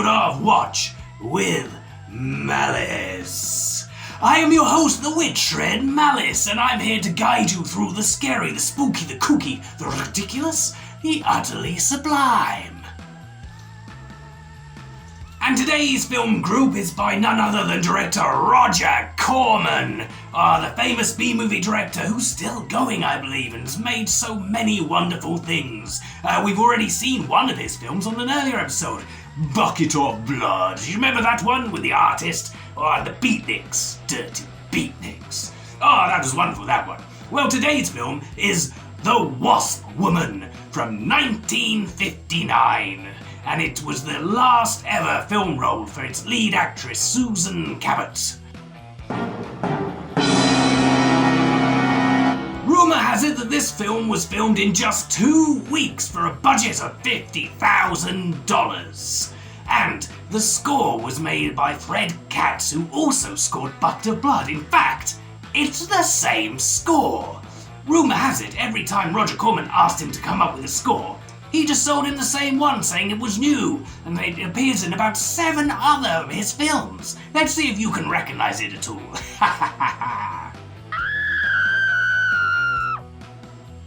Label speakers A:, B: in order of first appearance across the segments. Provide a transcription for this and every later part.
A: of Watch with Malice. I am your host, the witchshredmalice, and I'm here to guide you through the scary, the spooky, the kooky, the ridiculous, the utterly sublime. And today's film group is by none other than director Roger Corman, the famous B-movie director who's still going, I believe, and has made so many wonderful things. We've already seen one of his films on an earlier episode, Bucket of Blood. Do you remember that one with the artist? The beatniks, dirty beatniks. That was wonderful, that one. Well, today's film is The Wasp Woman from 1959. And it was the last ever film role for its lead actress, Susan Cabot. Rumour has it that this film was filmed in just 2 weeks for a budget of $50,000. And the score was made by Fred Katz, who also scored Bucket of Blood. In fact, it's the same score. Rumour has it, every time Roger Corman asked him to come up with a score, he just sold him the same one, saying it was new, and it appears in about 7 other of his films. Let's see if you can recognize it at all.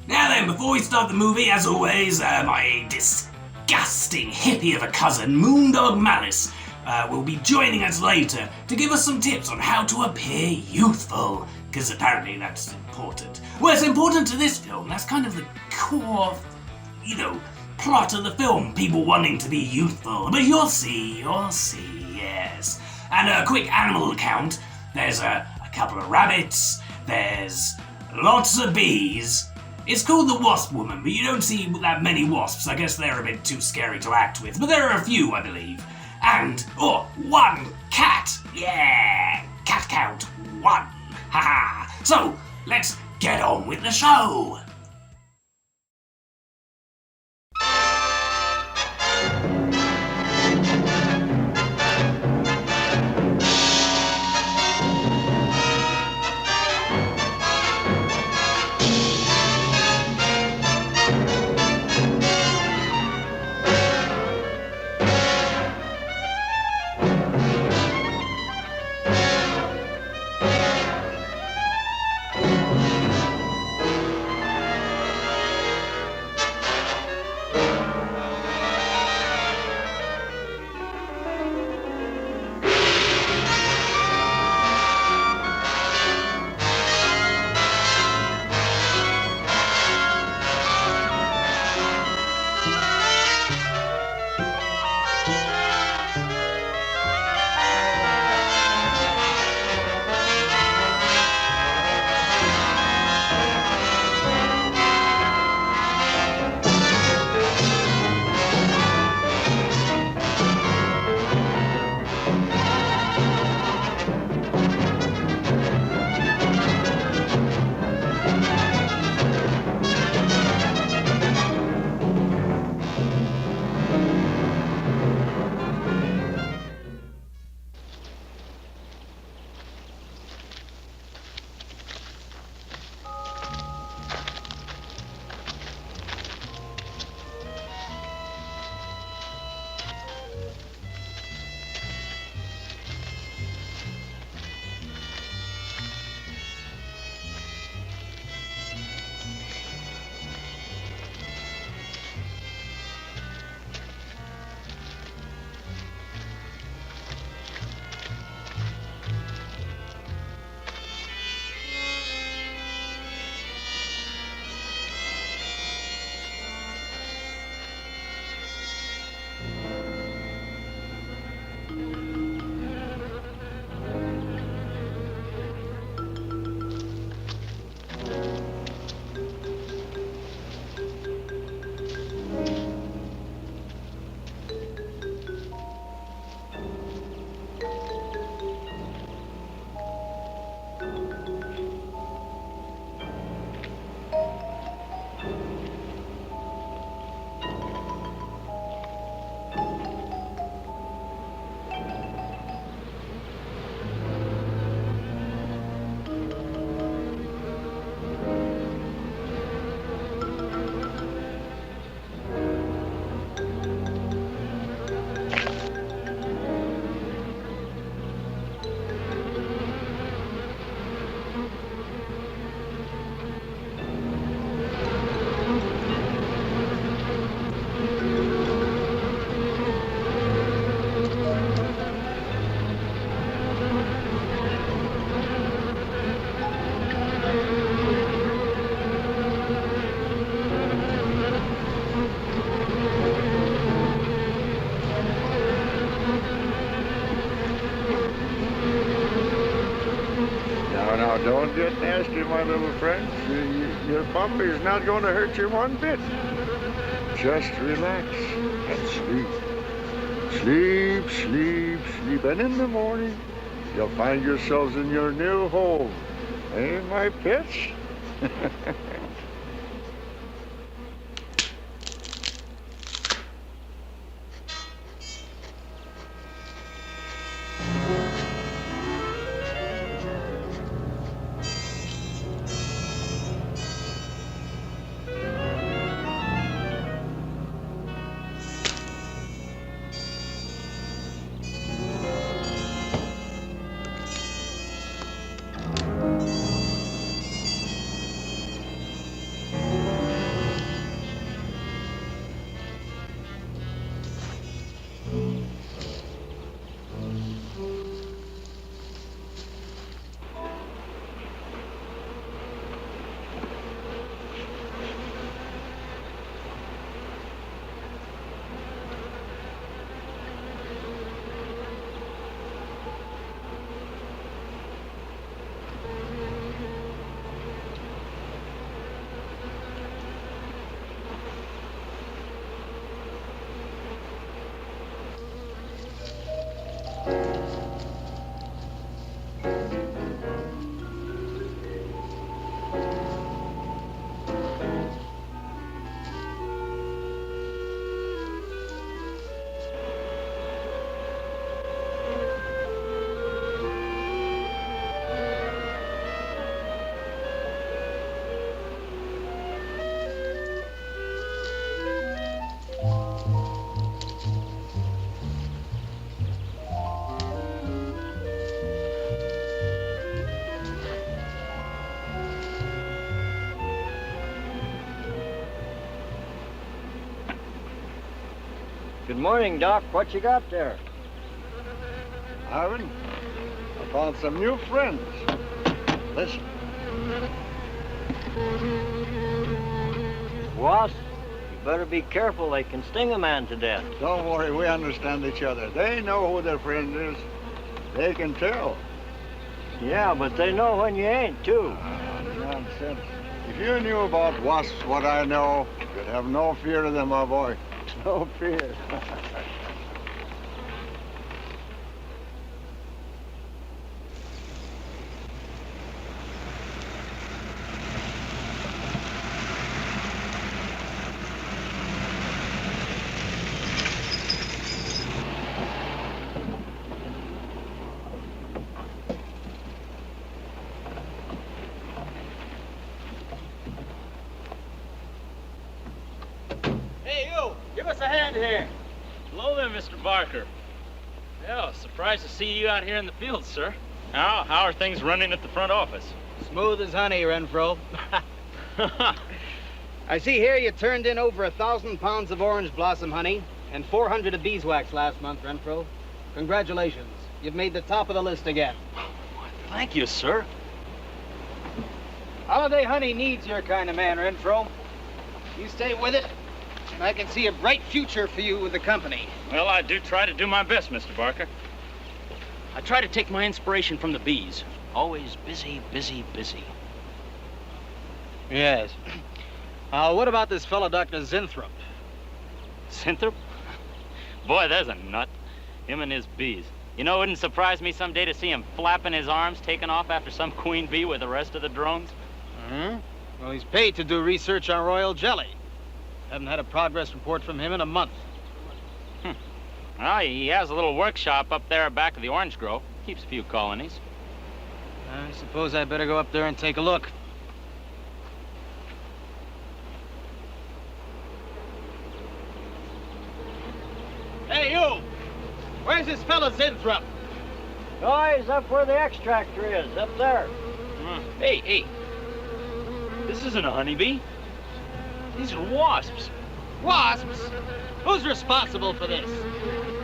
A: Now then, before we start the movie, as always, my disgusting hippie of a cousin, Moondog Malice, will be joining us later to give us some tips on how to appear youthful, because apparently that's important. Well, it's important to this film. That's kind of the core, plot of the film, people wanting to be youthful. But you'll see, yes. And a quick animal account. There's a couple of rabbits, there's lots of bees. It's called The Wasp Woman, but you don't see that many wasps. I guess they're a bit too scary to act with, but there are a few, I believe. And, 1 cat. Yeah, cat count 1. Haha. So, let's get on with the show.
B: don't get nasty, my little friends. Your puppy's not going to hurt you one bit. Just relax and sleep. Sleep, sleep, sleep. And in the morning, you'll find yourselves in your new home. Eh, my pets?
C: Good morning, Doc. What you got there?
B: Ivan, I found some new friends. Listen.
C: Wasp, you better be careful. They can sting a man to death.
B: Don't worry, we understand each other. They know who their friend is. They can tell.
C: Yeah, but they know when you ain't, too.
B: Nonsense. If you knew about wasps what I know, you'd have no fear of them, my boy. No fear.
D: Hey, you! Give us a hand here.
E: Hello there, Mr. Barker. Yeah, surprised to see you out here in the field, sir. How are things running at the front office?
D: Smooth as honey, Renfro. I see here you turned in over 1,000 pounds of orange blossom honey and 400 of beeswax last month, Renfro. Congratulations. You've made the top of the list again.
E: Thank you, sir.
D: Holiday honey needs your kind of man, Renfro. You stay with it, and I can see a bright future for you with the company.
E: Well, I do try to do my best, Mr. Barker. I try to take my inspiration from the bees. Always busy, busy, busy.
D: Yes. What about this fellow, Dr. Zinthrop?
E: Zinthrop? Boy, there's a nut. Him and his bees. You know, it wouldn't surprise me someday to see him flapping his arms, taking off after some queen bee with the rest of the drones.
D: Well, he's paid to do research on royal jelly. Haven't had a progress report from him in a month.
E: Well, he has a little workshop up there back of the orange grove. Keeps a few colonies.
D: I suppose I better go up there and take a look. Hey, you! Where's this fellow Zinthrop?
C: Oh, he's up where the extractor is, up there.
E: Hey. This isn't a honeybee. These are wasps.
D: Wasps? Who's responsible for this?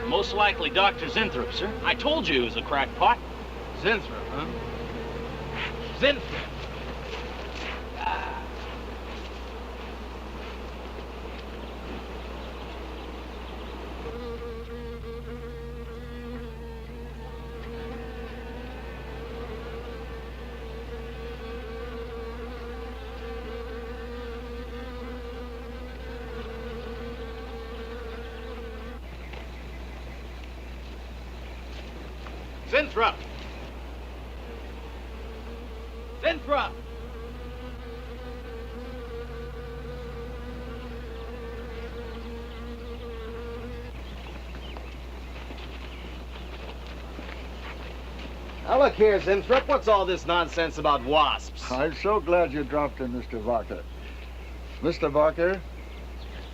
E: Most likely Dr. Zinthrop, sir. I told you he was a crackpot.
D: Zinthrop, huh? Zinthrop. Zinthrop! Zinthrop! Now look here, Zinthrop, what's all this nonsense about wasps?
B: I'm so glad you dropped in, Mr. Barker. Mr. Barker,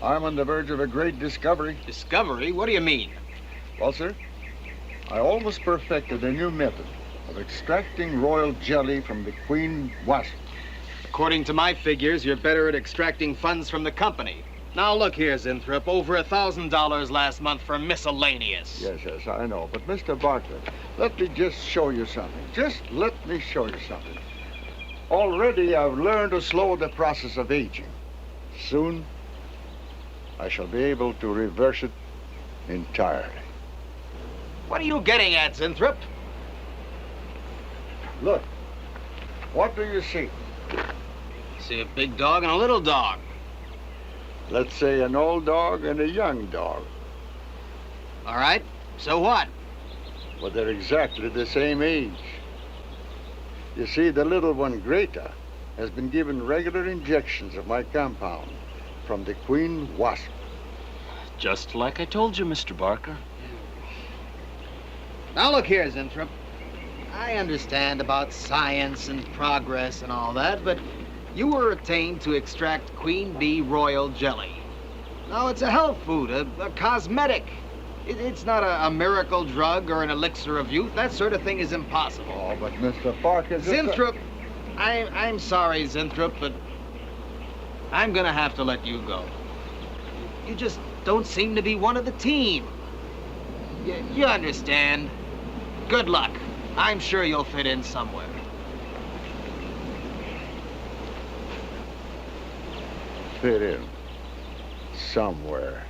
B: I'm on the verge of a great discovery.
D: Discovery? What do you mean?
B: Well, sir, I almost perfected a new method of extracting royal jelly from the queen wasp.
D: According to my figures, you're better at extracting funds from the company. Now look here, Zinthrop, over $1,000 last month for miscellaneous.
B: Yes, I know. But, Mr. Barker, let me just show you something. Just let me show you something. Already I've learned to slow the process of aging. Soon, I shall be able to reverse it entirely.
D: What are you getting at, Zinthrop?
B: Look, what do you see?
D: See a big dog and a little dog.
B: Let's say an old dog and a young dog.
D: All right, so what?
B: Well, they're exactly the same age. You see, the little one, Greta, has been given regular injections of my compound from the queen wasp.
E: Just like I told you, Mr. Barker.
D: Now look here, Zinthrop. I understand about science and progress and all that, but you were attained to extract queen bee royal jelly. Now, it's a health food, a cosmetic. It's not a miracle drug or an elixir of youth. That sort of thing is impossible.
B: Oh, but Mr. Parker...
D: Zinthrop, I'm sorry, Zinthrop, but I'm gonna have to let you go. You just don't seem to be one of the team. You understand. Good luck. I'm sure you'll fit in somewhere.
B: Fit in somewhere.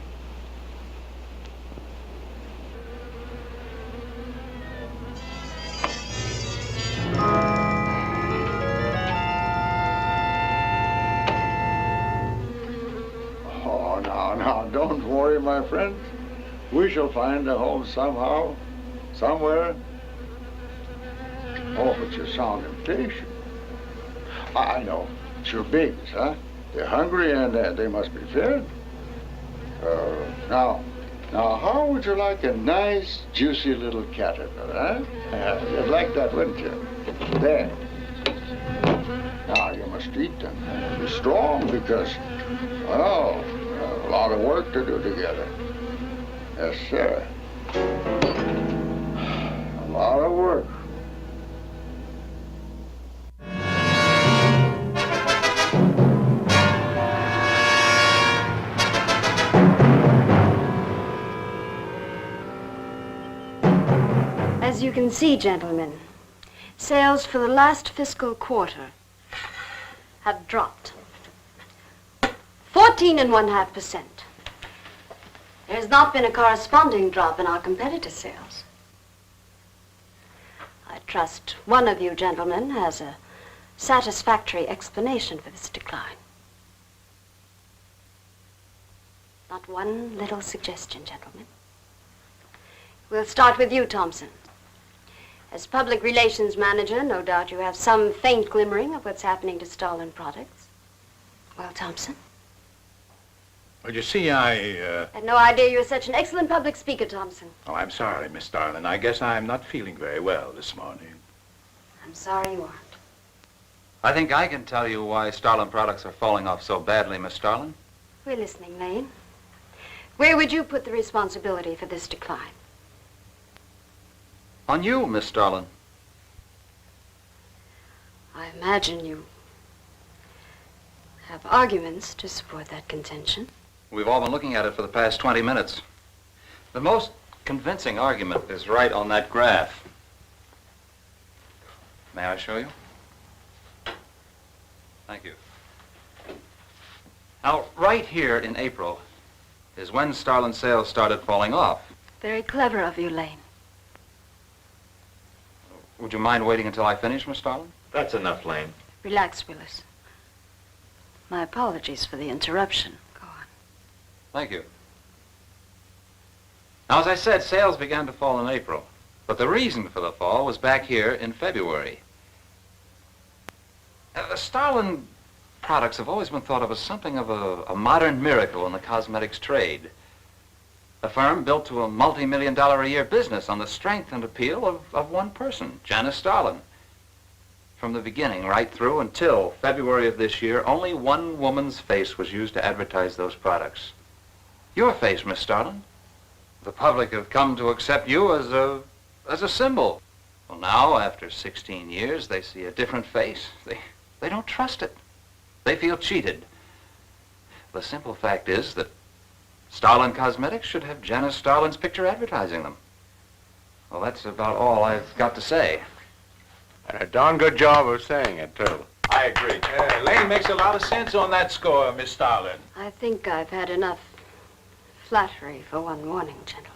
B: Oh, now, don't worry, my friend. We shall find a home somehow, somewhere. Oh, but you sound impatient. I know. It's your babies, huh? They're hungry and they must be fed. Now, how would you like a nice, juicy little caterpillar, huh? You'd like that, wouldn't you? There. Now, you must eat them. Be strong because, well, a lot of work to do together. Yes, sir. A lot of work.
F: As you can see, gentlemen, sales for the last fiscal quarter have dropped 14.5%. There has not been a corresponding drop in our competitor sales. I trust one of you gentlemen has a satisfactory explanation for this decline. Not one little suggestion, gentlemen. We'll start with you, Thompson. As public relations manager, no doubt you have some faint glimmering of what's happening to Starlin products. Well, Thompson?
G: Well, you see, I
F: had no idea you were such an excellent public speaker, Thompson.
G: Oh, I'm sorry, Miss Starlin. I guess I'm not feeling very well this morning.
F: I'm sorry you aren't.
H: I think I can tell you why Starlin products are falling off so badly, Miss Starlin.
F: We're listening, Lane. Where would you put the responsibility for this decline?
H: On you, Miss Starlin.
F: I imagine you have arguments to support that contention.
H: We've all been looking at it for the past 20 minutes. The most convincing argument is right on that graph. May I show you? Thank you. Now, right here in April is when Starlin sales started falling off.
F: Very clever of you, Lane.
H: Would you mind waiting until I finish, Miss Starlin?
G: That's enough, Lane.
F: Relax, Willis. My apologies for the interruption. Go on.
H: Thank you. Now, as I said, sales began to fall in April. But the reason for the fall was back here in February. Starlin products have always been thought of as something of a modern miracle in the cosmetics trade. A firm built to a multi-million-dollar-a-year business on the strength and appeal of one person, Janice Starlin. From the beginning, right through until February of this year, only one woman's face was used to advertise those products. Your face, Miss Starlin. The public have come to accept you as a symbol. Well, now, after 16 years, they see a different face. They don't trust it. They feel cheated. The simple fact is that Starlin Cosmetics should have Janice Starlin's picture advertising them. Well, that's about all I've got to say.
B: And a darn good job of saying it, too.
G: I agree. Lane makes a lot of sense on that score, Miss Starlin.
F: I think I've had enough flattery for one morning, gentlemen.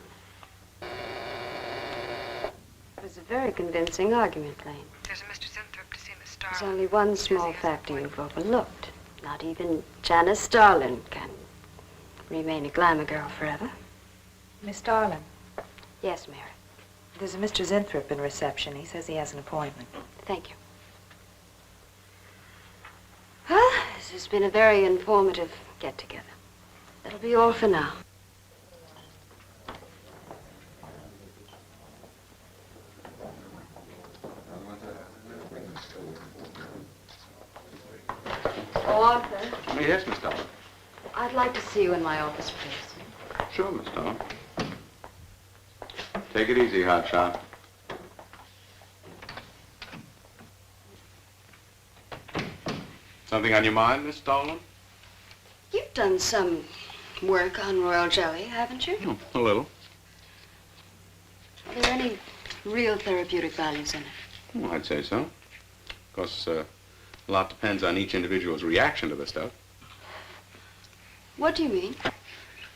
F: It was a very convincing argument, Lane.
I: There's a Mr. Zinthrop to see Miss
F: There's
I: Starlin.
F: only one small factor you've overlooked. Not even Janice Starlin can remain a glamour girl forever.
I: Miss Starlin,
F: Yes, Mary.
I: there's a Mr. Zinthrop in reception. He says he has an appointment.
F: Thank you. Well, this has been a very informative get-together. That'll be all for now. Oh, Arthur,
G: Yes, Miss Starlin.
F: I'd like to see you in my office, please.
G: Sure, Miss Starlin. Take it easy, hotshot. Something on your mind, Miss Starlin?
F: You've done some work on royal jelly, haven't you?
G: A little.
F: Are there any real therapeutic values in it?
G: Well, I'd say so. Of course, a lot depends on each individual's reaction to the stuff.
F: What do you mean?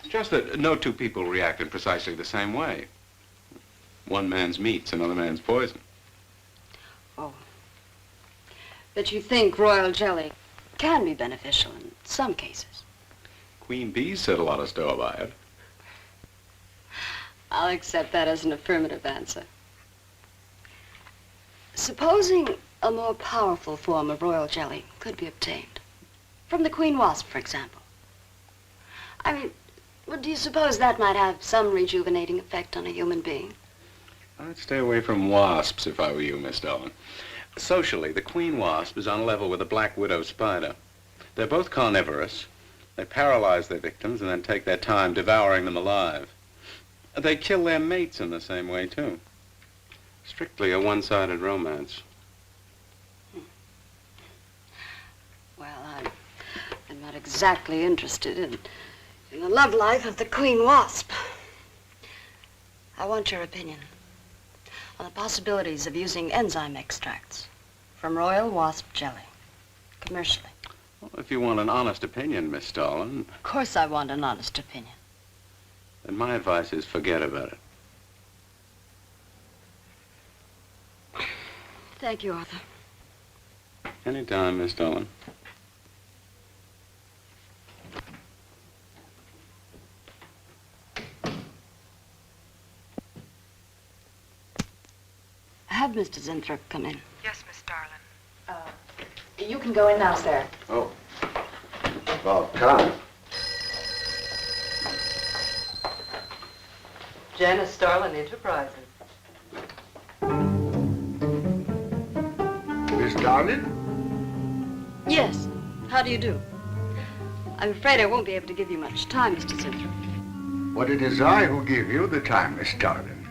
G: It's just that no two people react in precisely the same way. One man's meat's another man's poison.
F: Oh. But you think royal jelly can be beneficial in some cases?
G: Queen bees set a lot of store by it.
F: I'll accept that as an affirmative answer. Supposing a more powerful form of royal jelly could be obtained. From the queen wasp, for example. I mean, well, do you suppose that might have some rejuvenating effect on a human being?
G: I'd stay away from wasps if I were you, Miss Starlin. Socially, the queen wasp is on a level with the black widow spider. They're both carnivorous. They paralyze their victims and then take their time devouring them alive. They kill their mates in the same way, too. Strictly a one-sided romance.
F: Well, I'm not exactly interested in the love life of the queen wasp. I want your opinion on the possibilities of using enzyme extracts from royal wasp jelly, commercially.
G: Well, if you want an honest opinion, Miss Starlin,
F: Of course I want an honest opinion.
G: then my advice is forget about it.
F: Thank you, Arthur.
G: Anytime, Miss Starlin.
F: Have Mr. Zinthrop come in.
I: Yes, Miss Starlin.
J: You can go in now, sir.
B: Oh. About time.
K: Janice Starlin Enterprises.
B: Miss Starlin?
F: Yes. How do you do? I'm afraid I won't be able to give you much time, Mr. Zinthrop.
B: But it is I who give you the time, Miss Starlin.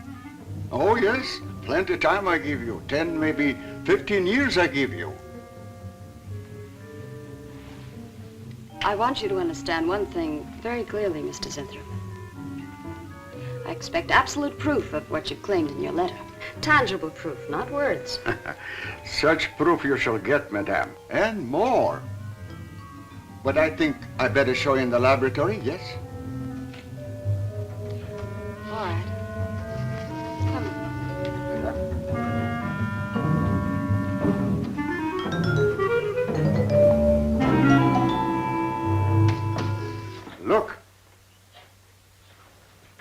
B: Oh, yes. Plenty of time I give you. 10, maybe 15 years I give you.
F: I want you to understand one thing very clearly, Mr. Zinthrop. I expect absolute proof of what you've claimed in your letter. Tangible proof, not words.
B: Such proof you shall get, madame, and more. But I think I better show you in the laboratory, yes?
F: All right. Come on.
B: Look.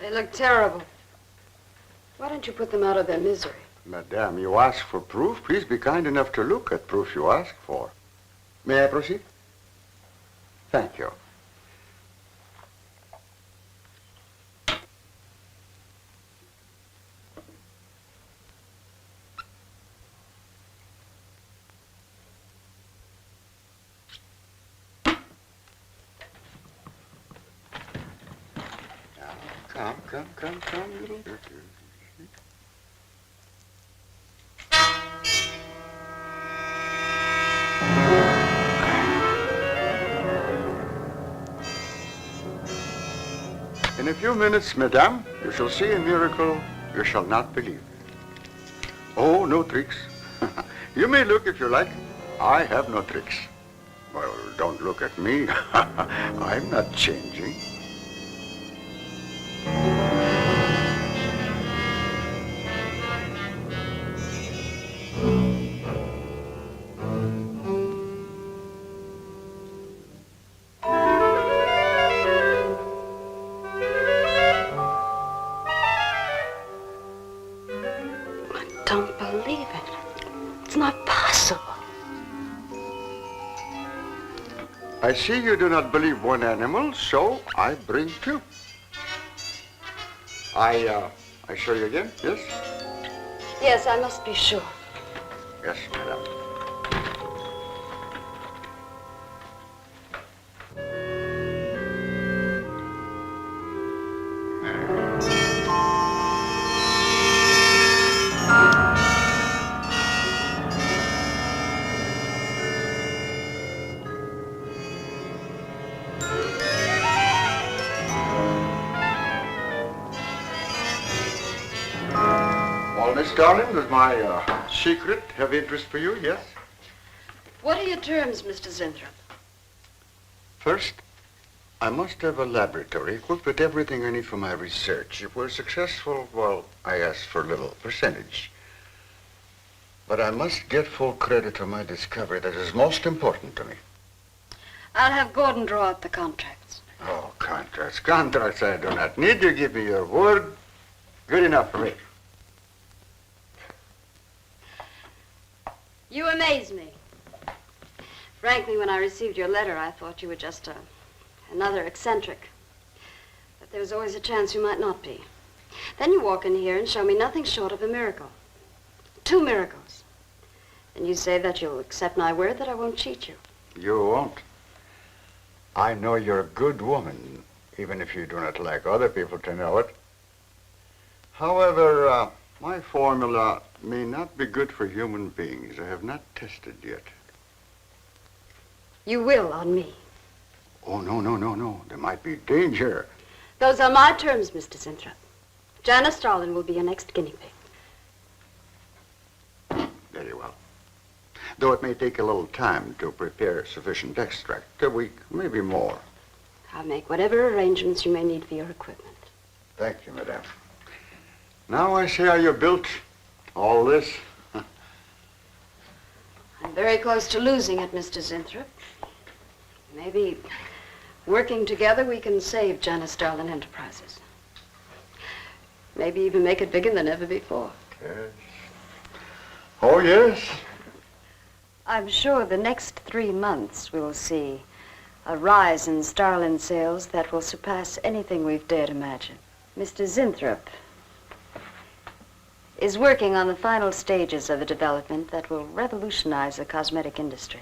F: They look terrible. What don't you put them out of their misery?
B: Madame, you ask for proof. Please be kind enough to look at proof you ask for. May I proceed? Thank you. Now, come, little. In a few minutes, madame, you shall see a miracle you shall not believe. Oh, no tricks. You may look if you like. I have no tricks. Well, don't look at me. I'm not changing.
F: Don't believe it. It's not possible.
B: I see you do not believe one animal, so I bring two. I show you again, yes?
F: Yes, I must be sure.
B: Yes, madame. Well, Miss Darling, does my secret have interest for you, yes?
F: What are your terms, Mr. Zinthrop?
B: First, I must have a laboratory equipped with everything I need for my research. If we're successful, well, I ask for a little percentage. But I must get full credit for my discovery. That is most important to me.
F: I'll have Gordon draw up the contracts.
B: Oh, contracts. Contracts I do not need. You give me your word. Good enough for me.
F: You amaze me. Frankly, when I received your letter, I thought you were just another eccentric. But there was always a chance you might not be. Then you walk in here and show me nothing short of a miracle. 2 miracles. And you say that you'll accept my word that I won't cheat you.
B: You won't. I know you're a good woman, even if you do not like other people to know it. However, my formula may not be good for human beings. I have not tested yet.
F: You will on me.
B: Oh, no. There might be danger.
F: Those are my terms, Mr. Zinthrop. Janice Starlin will be your next guinea pig.
B: Very well. Though it may take a little time to prepare sufficient extract. A week, maybe more.
F: I'll make whatever arrangements you may need for your equipment.
B: Thank you, madame. Now I see how you built all this.
F: I'm very close to losing it, Mr. Zinthrop. Maybe working together we can save Janice Starlin Enterprises. Maybe even make it bigger than ever before.
B: Yes. Oh, yes.
F: I'm sure the next 3 months we'll see a rise in Starlin sales that will surpass anything we've dared imagine. Mr. Zinthrop is working on the final stages of a development that will revolutionize the cosmetic industry.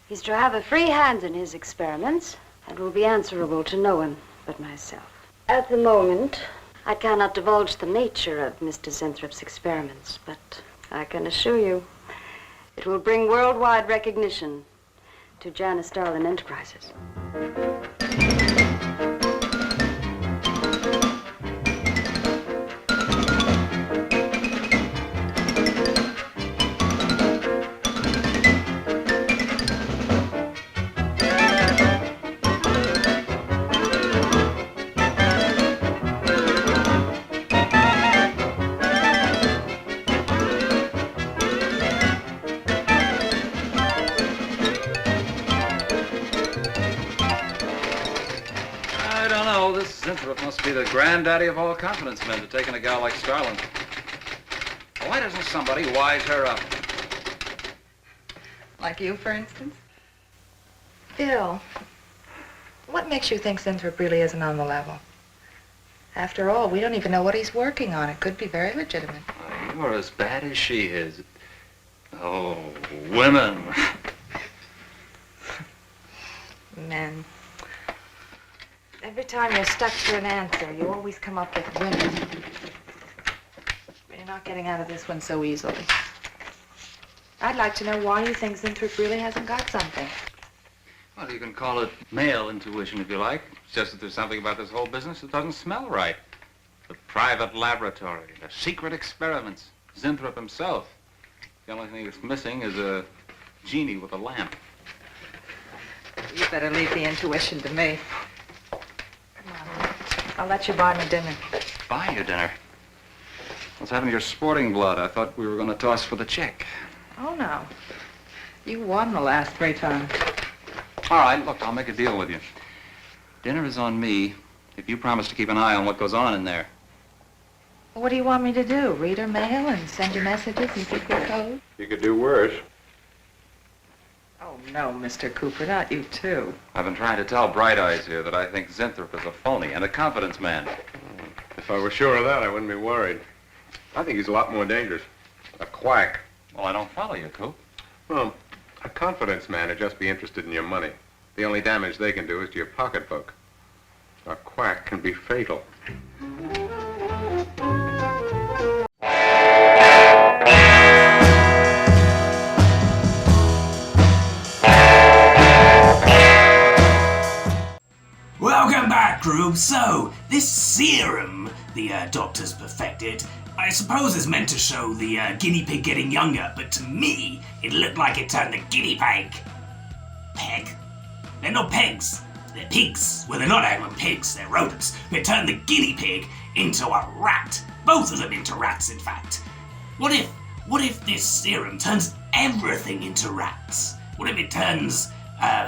F: He's to have a free hand in his experiments and will be answerable to no one but myself. At the moment, I cannot divulge the nature of Mr. Zinthrop's experiments, but I can assure you it will bring worldwide recognition to Janice Starlin Enterprises.
H: Must be the granddaddy of all confidence men to take in a gal like Starlin. doesn't somebody wise her up?
I: Like you, for instance? Bill, what makes you think Sinthrop really isn't on the level? After all, we don't even know what he's working on. It could be very legitimate.
H: You're as bad as she is. Oh, women.
I: Men. Every time you're stuck to an answer, you always come up with women. But you're not getting out of this one so easily. I'd like to know why you think Sinthrop really hasn't got something.
H: Well, you can call it male intuition if you like. It's just that there's something about this whole business that doesn't smell right. The private laboratory, the secret experiments, Sinthrop himself. The only thing that's missing is a genie with a lamp.
I: You better leave the intuition to me. Come on. I'll let you buy me dinner.
H: Buy you dinner? What's happened to your sporting blood? I thought we were going to toss for the check.
I: Oh, no. You won the last 3 times.
H: All right, look, I'll make a deal with you. Dinner is on me if you promise to keep an eye on what goes on in there.
I: What do you want me to do? Read her mail and send you messages and keep your code?
G: You could do worse.
I: Oh, no, Mr. Cooper, not you, too.
H: I've been trying to tell Bright Eyes here that I think Sinthrop is a phony and a confidence man.
G: If I were sure of that, I wouldn't be worried. I think he's a lot more dangerous. A quack.
H: Well, I don't follow you, Coop.
G: Well, a confidence man would just be interested in your money. The only damage they can do is to your pocketbook. A quack can be fatal.
A: Welcome back, group. So, this serum the doctor's perfected, I suppose is meant to show the guinea pig getting younger, but to me, it looked like it turned the guinea pig. Peg? They're not pegs. They're pigs. Well, they're not actually pigs. They're rodents. But it turned the guinea pig into a rat. Both of them into rats, in fact. What if this serum turns everything into rats? What if it turns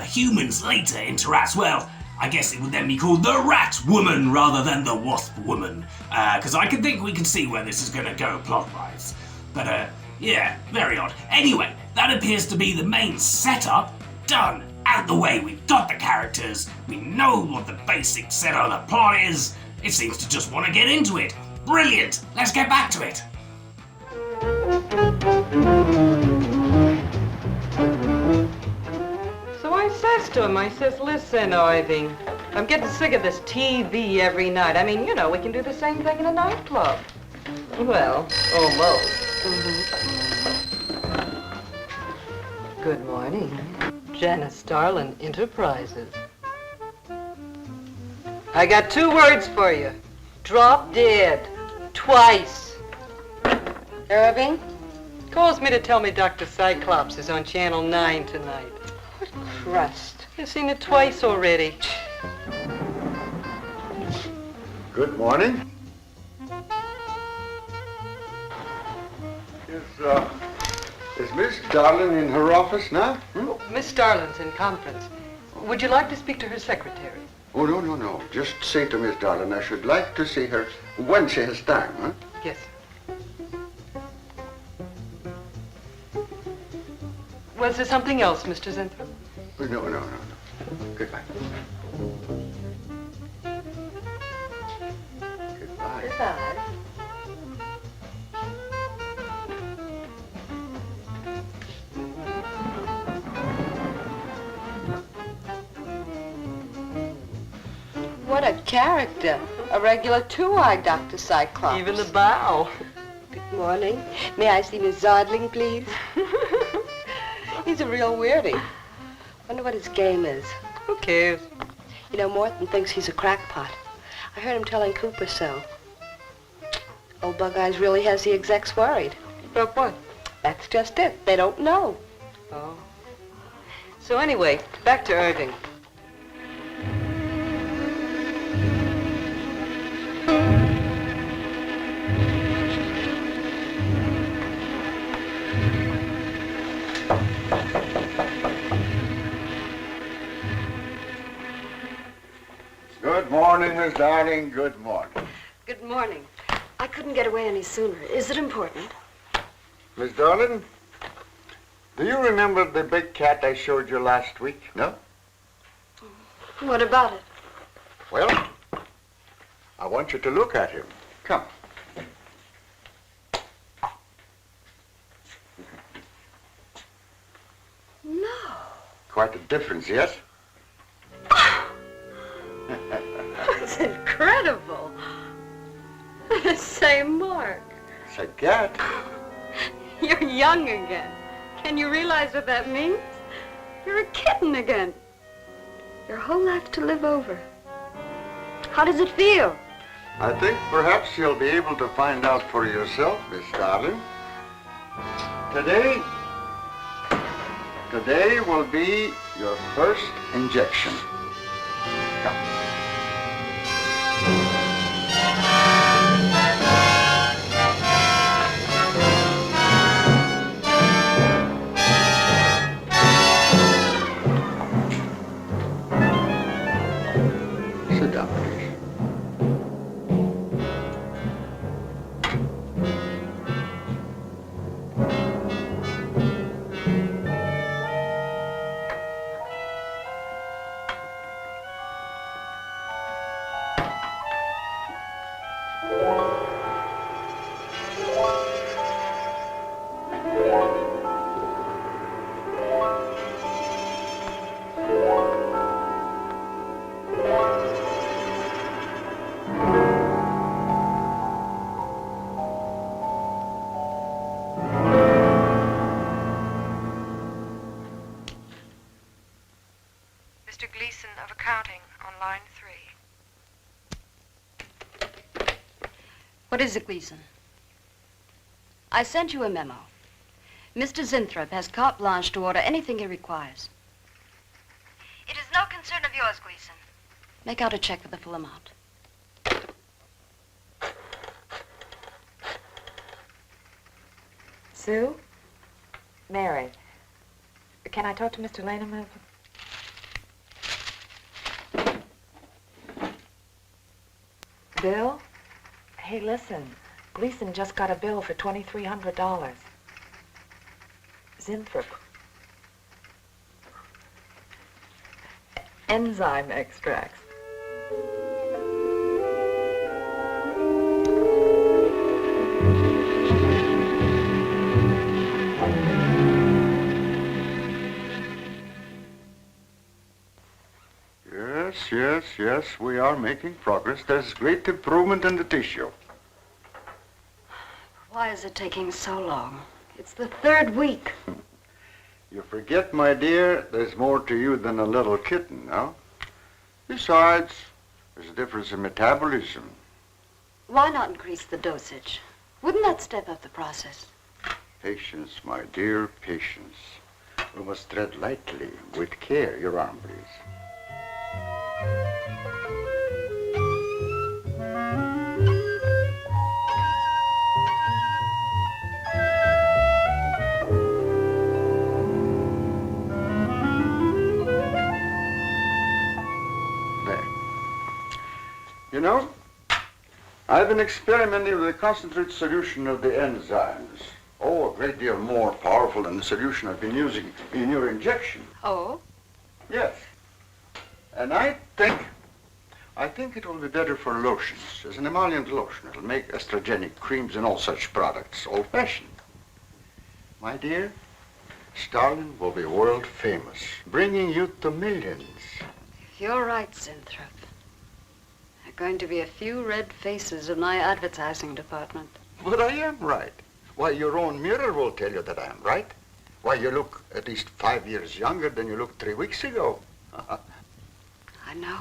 A: humans later into rats? Well, I guess it would then be called the Rat Woman rather than the Wasp Woman. Because I can think we can see where this is going to go plot-wise. But, yeah, very odd. Anyway, that appears to be the main setup. Done. Out the way. We've got the characters. We know what the basic setup of the plot is. It seems to just want to get into it. Brilliant. Let's get back to it.
K: So I says to him, I says, listen, Irving, I'm getting sick of this TV every night. I mean, you know, we can do the same thing in a nightclub. Well, almost. Good morning. Janice Starlin Enterprises. I got 2 words for you. Drop dead. Twice.
F: Irving?
K: Calls me to tell me Dr. Cyclops is on Channel 9 tonight.
F: What crust?
K: You've seen it twice already.
B: Good morning. Is Miss Darlin in her office now?
K: Miss Starlin's in conference. Would you like to speak to her secretary?
B: Oh, no. Just say to Miss Darlin I should like to see her when she has time, huh?
K: Yes. Was there something else, Mr. Sinthrop?
B: No. Goodbye. Goodbye.
K: Goodbye.
F: What a character. A regular 2-eyed Dr. Cyclops.
K: Even the bow.
F: Good morning. May I see Miss Zodling, please? He's a real weirdie. Wonder what his game is.
K: Who cares?
F: You know, Morton thinks he's a crackpot. I heard him telling Cooper so. Old Bug Eyes really has the execs worried.
K: About what?
F: That's just it. They don't know.
K: Oh. So anyway, back to Irving.
B: Good morning, Miss Darling. Good morning.
F: Good morning. I couldn't get away any sooner. Is it important?
B: Miss Darling, do you remember the big cat I showed you last week? No?
F: What about it?
B: Well, I want you to look at him. Come.
F: No.
B: Quite a difference, yes?
F: That's incredible. The same mark.
B: It's a cat.
F: You're young again. Can you realize what that means? You're a kitten again. Your whole life to live over. How does it feel?
B: I think perhaps you'll be able to find out for yourself, Miss Darling. Today will be your first injection. Come. Sit down, please.
I: Mr. Gleason of accounting on line 3.
F: What is it, Gleason? I sent you a memo. Mr. Zinthrop has carte blanche to order anything he requires. It is no concern of yours, Gleason. Make out a check for the full amount.
I: Sue? Mary, can I talk to Mr. Lane a minute? Bill? Hey, listen. Gleason just got a bill for $2,300. Zinthrop. Enzyme extracts.
B: Yes, we are making progress. There's great improvement in the tissue.
F: Why is it taking so long? It's the 3rd week.
B: You forget, my dear, there's more to you than a little kitten, no? Besides, there's a difference in metabolism.
F: Why not increase the dosage? Wouldn't that step up the process?
B: Patience, my dear, patience. We must tread lightly, with care. Your arm, please. You know, I've been experimenting with a concentrated solution of the enzymes. Oh, a great deal more powerful than the solution I've been using in your injection.
F: Oh?
B: Yes. And I think it will be better for lotions, as an emollient lotion. It'll make estrogenic creams and all such products old-fashioned. My dear, Stalin will be world famous, bringing youth to millions.
F: You're right, Zinthrop. There are going to be a few red faces in my advertising department.
B: But I am right. Why, your own mirror will tell you that I am right. Why, you look at least 5 years younger than you looked 3 weeks ago.
F: I know.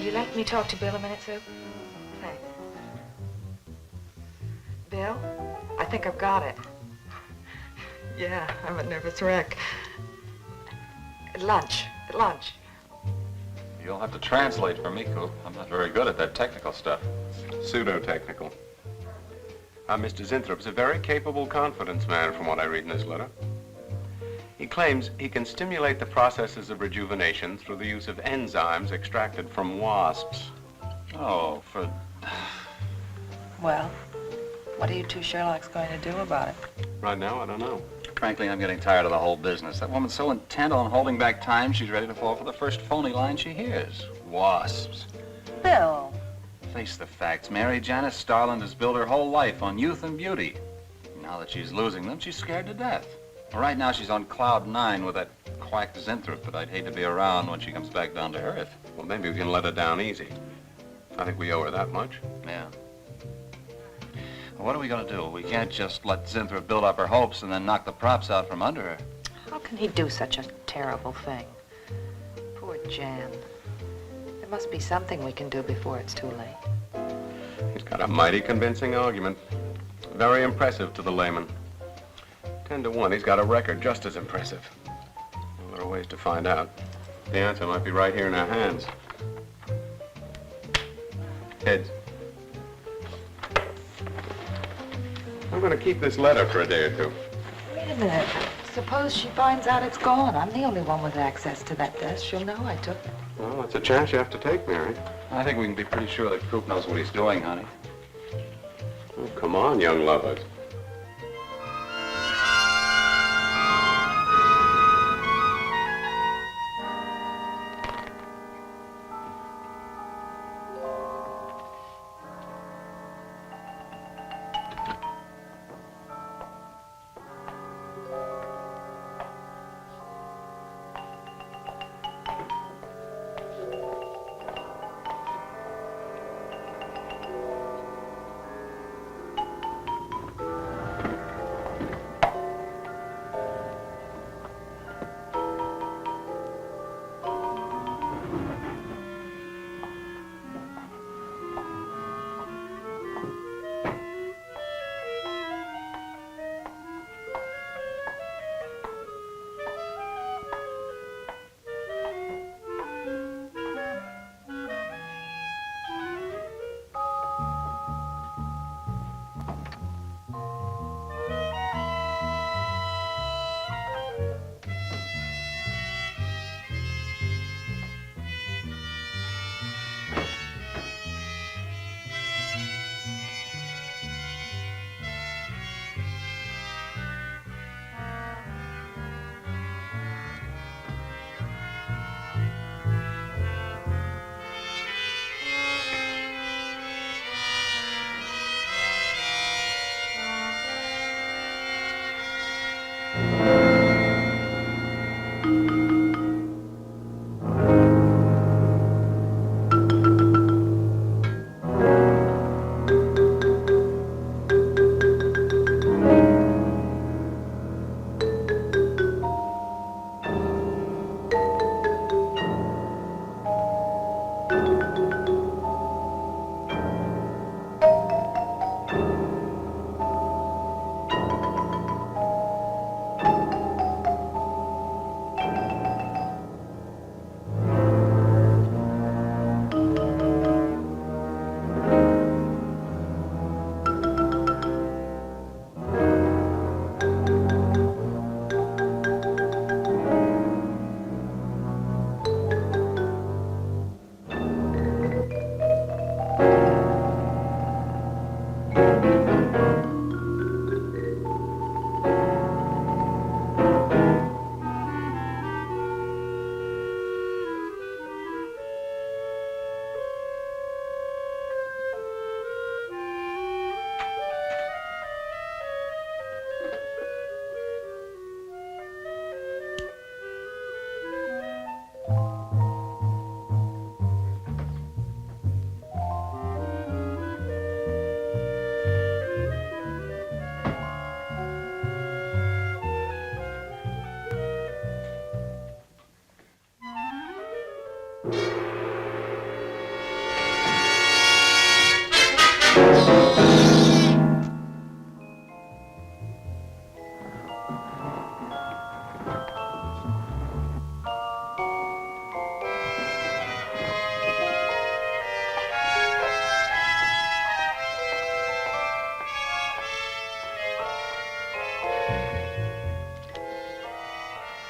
I: you let me talk to Bill a minute, Sue? Thanks. Bill, I think I've got it. Yeah, I'm a nervous wreck. At lunch.
H: You'll have to translate for me, Coop. I'm not very good at that technical stuff.
G: Pseudo-technical. Mr. Zinthrop's a very capable confidence man, from what I read in his letter. He claims he can stimulate the processes of rejuvenation through the use of enzymes extracted from wasps.
H: Oh, for...
I: Well, what are you two Sherlocks going to do about it?
G: Right now, I don't know.
H: Frankly, I'm getting tired of the whole business. That woman's so intent on holding back time, she's ready to fall for the first phony line she hears. Wasps.
I: Bill.
H: Face the facts, Mary Janice Starland has built her whole life on youth and beauty. Now that she's losing them, she's scared to death. Well, right now, she's on cloud 9 with that quack Zinthrop, but I'd hate to be around when she comes back down to earth.
G: Well, maybe we can let her down easy. I think we owe her that much.
H: Yeah. Well, what are we going to do? We can't just let Zinthrop build up her hopes and then knock the props out from under her.
I: How can he do such a terrible thing? Poor Jan. There must be something we can do before it's too late.
G: He's got a mighty convincing argument. Very impressive to the layman. 10 to 1, he's got a record just as impressive. Well, there are ways to find out. The answer might be right here in our hands. Heads. I'm going to keep this letter for a day or two.
I: Wait a minute. Suppose she finds out it's gone. I'm the only one with access to that desk. She'll know I took it.
G: Well, that's a chance you have to take, Mary.
H: I think we can be pretty sure that Coop knows what he's doing, honey.
G: Oh, come on, young lovers.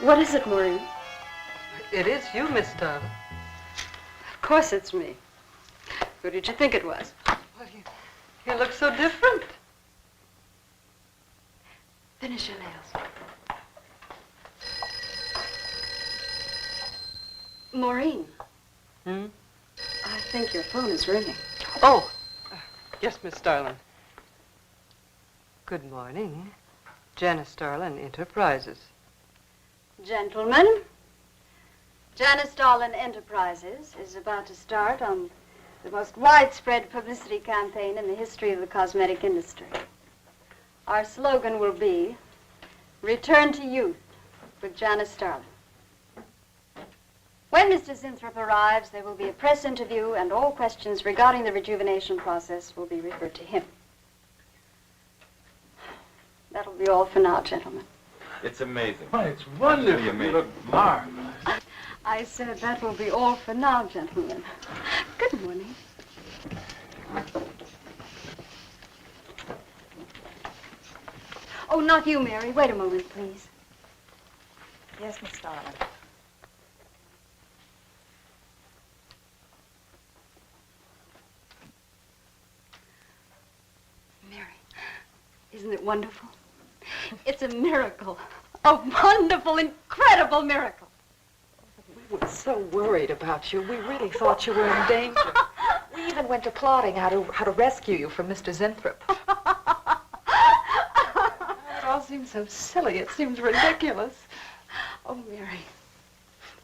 F: What is it, Maureen?
K: It is you, Miss Darling.
F: Of course it's me. Who did you think it was?
K: Well, you look so different.
F: Finish your nails. Maureen.
K: Hmm?
F: I think your phone is ringing.
K: Oh, yes, Miss Starlin. Good morning. Janice Starlin, Enterprises.
F: Gentlemen, Janice Starlin Enterprises is about to start on the most widespread publicity campaign in the history of the cosmetic industry. Our slogan will be, Return to Youth with Janice Starlin. When Mr. Zinthrop arrives, there will be a press interview, and all questions regarding the rejuvenation process will be referred to him. That'll be all for now, gentlemen.
L: It's amazing.
B: Why, it's wonderful.
L: Really
B: You look marvelous.
F: I said that will be all for now, gentlemen. Good morning. Oh, not you, Mary. Wait a moment, please.
J: Yes, Miss Starlin.
F: Mary, isn't it wonderful? It's a miracle. A wonderful, incredible miracle.
I: We were so worried about you. We really thought you were in danger. We even went to plotting how to rescue you from Mr. Zinthrop. It all seems so silly. It seems ridiculous.
F: Oh, Mary.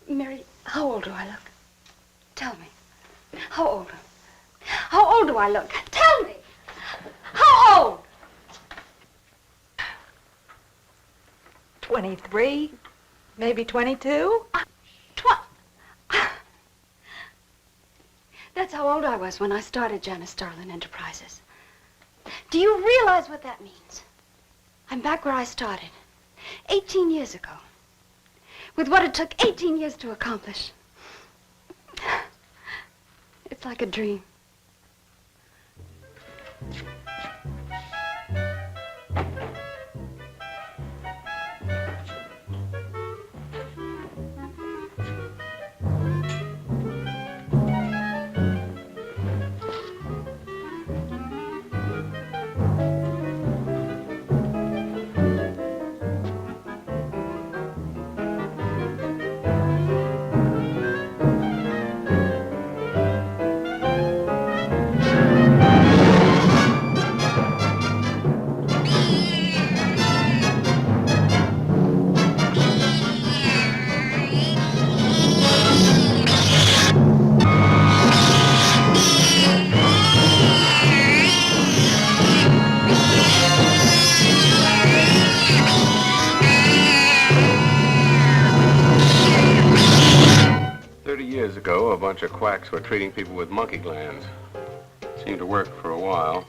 F: Mary, how old do I look? Tell me. How old? How old do I look? Tell me. How old?
I: 23, maybe 22.
F: That's how old I was when I started Janice Starlin Enterprises. Do you realize what that means? I'm back where I started, 18 years ago, with what it took 18 years to accomplish. It's like a dream.
G: Years ago, a bunch of quacks were treating people with monkey glands. It seemed to work for a while,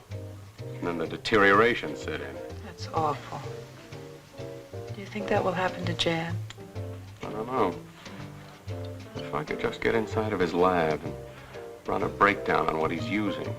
G: and then the deterioration set in.
I: That's awful. Do you think that will happen to Jan?
G: I don't know. If I could just get inside of his lab and run a breakdown on what he's using.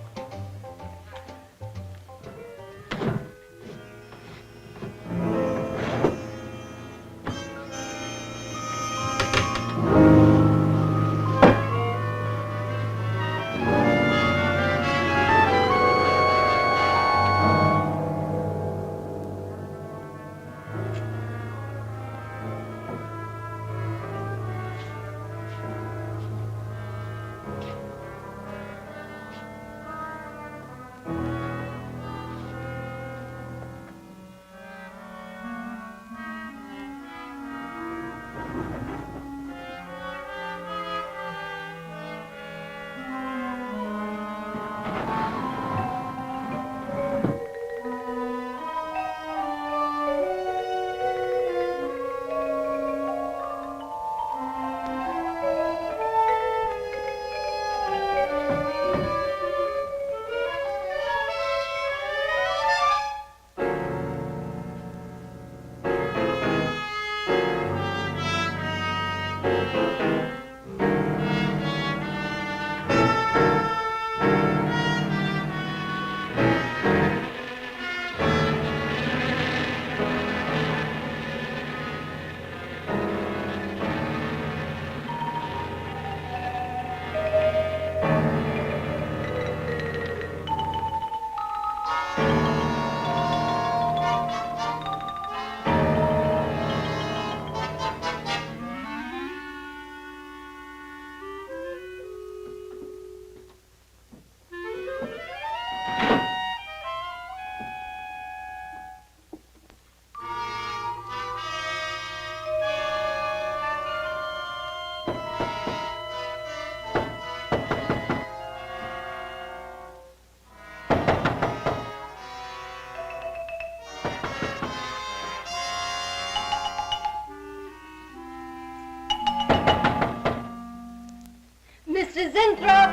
F: Mr. Zinthrop!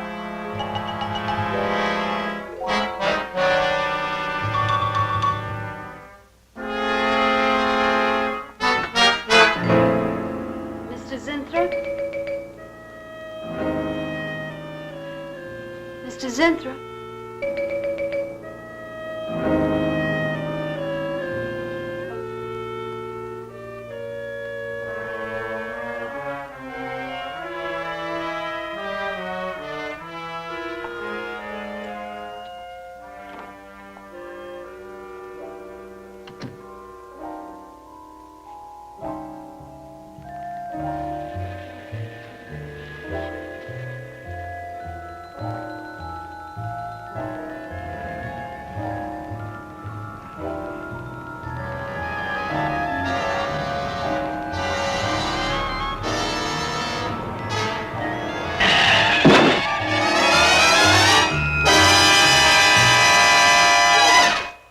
F: Mr. Zinthrop? Mr. Zinthrop?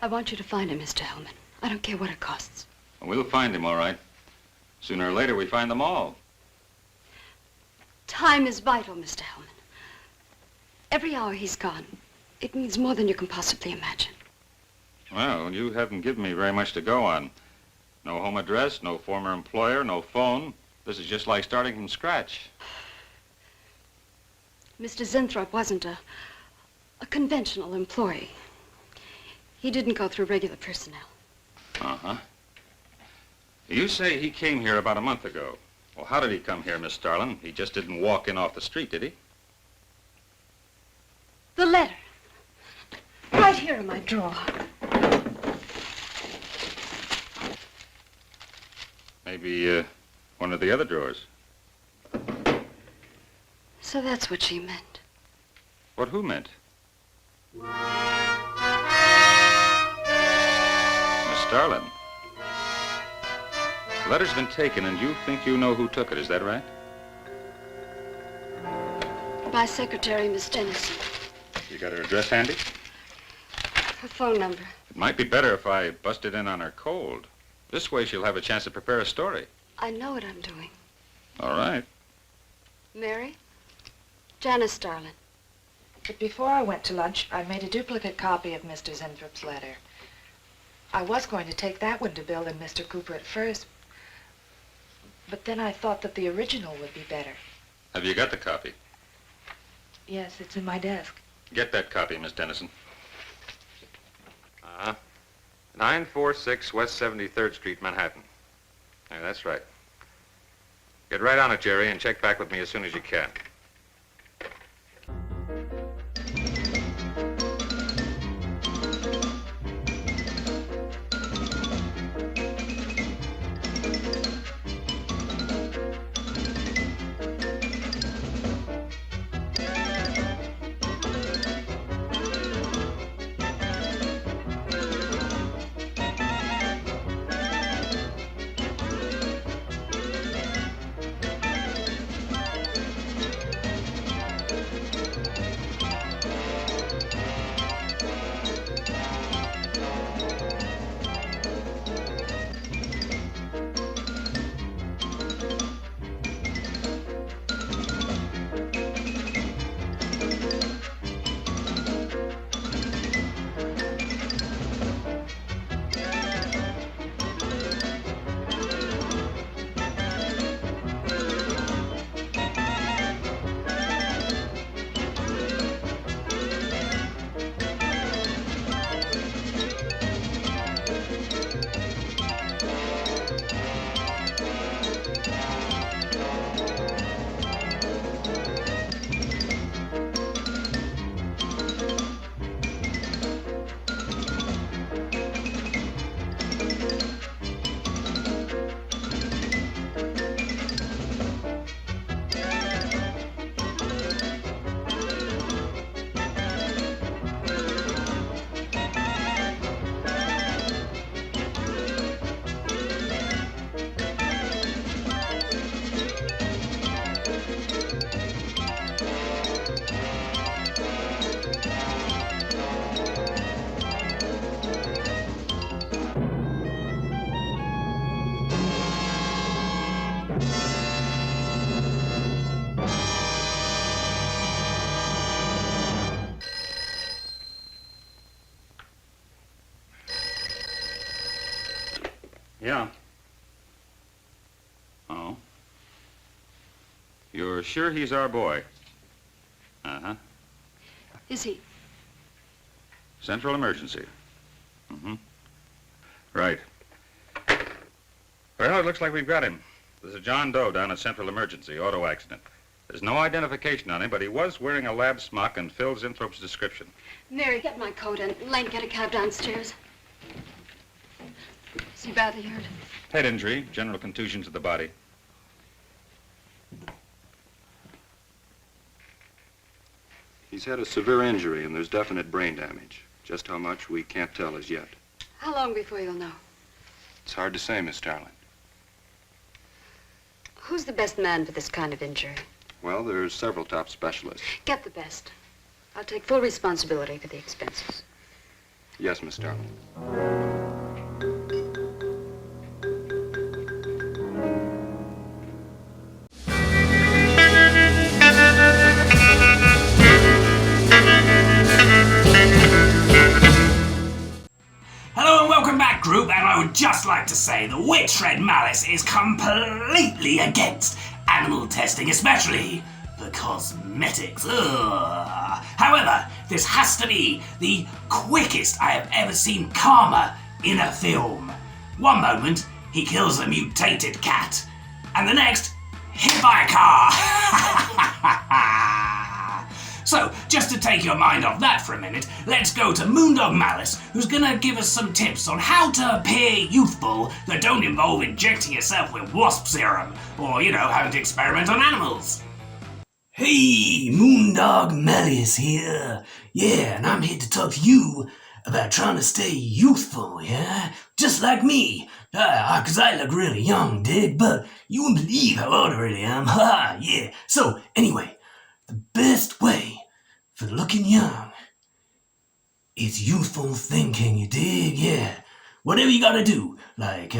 F: I want you to find him, Mr. Hellman. I don't care what it costs.
H: We'll find him, all right. Sooner or later, we find them all.
F: Time is vital, Mr. Hellman. Every hour he's gone, it means more than you can possibly imagine.
H: Well, you haven't given me very much to go on. No home address, no former employer, no phone. This is just like starting from scratch.
F: Mr. Zinthrop wasn't a conventional employee. He didn't go through regular personnel.
H: Uh-huh. You say he came here about a month ago. Well, how did he come here, Miss Starlin? He just didn't walk in off the street, did he?
F: The letter. Right here in my drawer.
H: Maybe, one of the other drawers.
F: So that's what she meant.
H: What who meant? Starlin, the letter's been taken and you think you know who took it, is that right?
F: My secretary, Miss Dennison.
H: You got her address handy?
F: Her phone number.
H: It might be better if I busted in on her cold. This way she'll have a chance to prepare a story.
F: I know what I'm doing.
H: All right.
F: Mary? Janice Starlin.
I: But before I went to lunch, I made a duplicate copy of Mr. Zinthrop's letter. I was going to take that one to Bill and Mr. Cooper at first, but then I thought that the original would be better.
H: Have you got the copy?
I: Yes, it's in my desk.
H: Get that copy, Miss Dennison.
L: 946 West 73rd Street, Manhattan. Yeah, that's right. Get right on it, Jerry, and check back with me as soon as you can. You're sure he's our boy? Uh-huh.
F: Is he?
L: Central emergency. Mm-hmm. Right. Well, it looks like we've got him. There's a John Doe down at Central Emergency, auto accident. There's no identification on him, but he was wearing a lab smock and filled Zinthrope's description.
F: Mary, get my coat and Lane, get a cab downstairs. Is he badly hurt?
L: Head injury, general contusion to the body. He's had a severe injury and there's definite brain damage. Just how much, we can't tell as yet.
F: How long before you'll know?
L: It's hard to say, Miss Starling.
F: Who's the best man for this kind of injury?
L: Well, there's several top specialists.
F: Get the best. I'll take full responsibility for the expenses.
L: Yes, Miss Starling.
A: Hello and welcome back, group, and I would just like to say the witchshredmalice is completely against animal testing, especially the cosmetics. Ugh. However, this has to be the quickest I have ever seen karma in a film. One moment, he kills a mutated cat, and the next, hit by a car. So, just to take your mind off that for a minute, let's go to Moondog Malice, who's gonna give us some tips on how to appear youthful that don't involve injecting yourself with wasp serum, or, you know, having to experiment on animals. Hey, Moondog Malice here. Yeah, and I'm here to talk to you about trying to stay youthful, yeah? Just like me. 'Cause I look really young, dig, but you wouldn't believe how old I really am. Ha, yeah. So, anyway, the best way for looking young is youthful thinking, you dig? Yeah. Whatever you gotta do, like,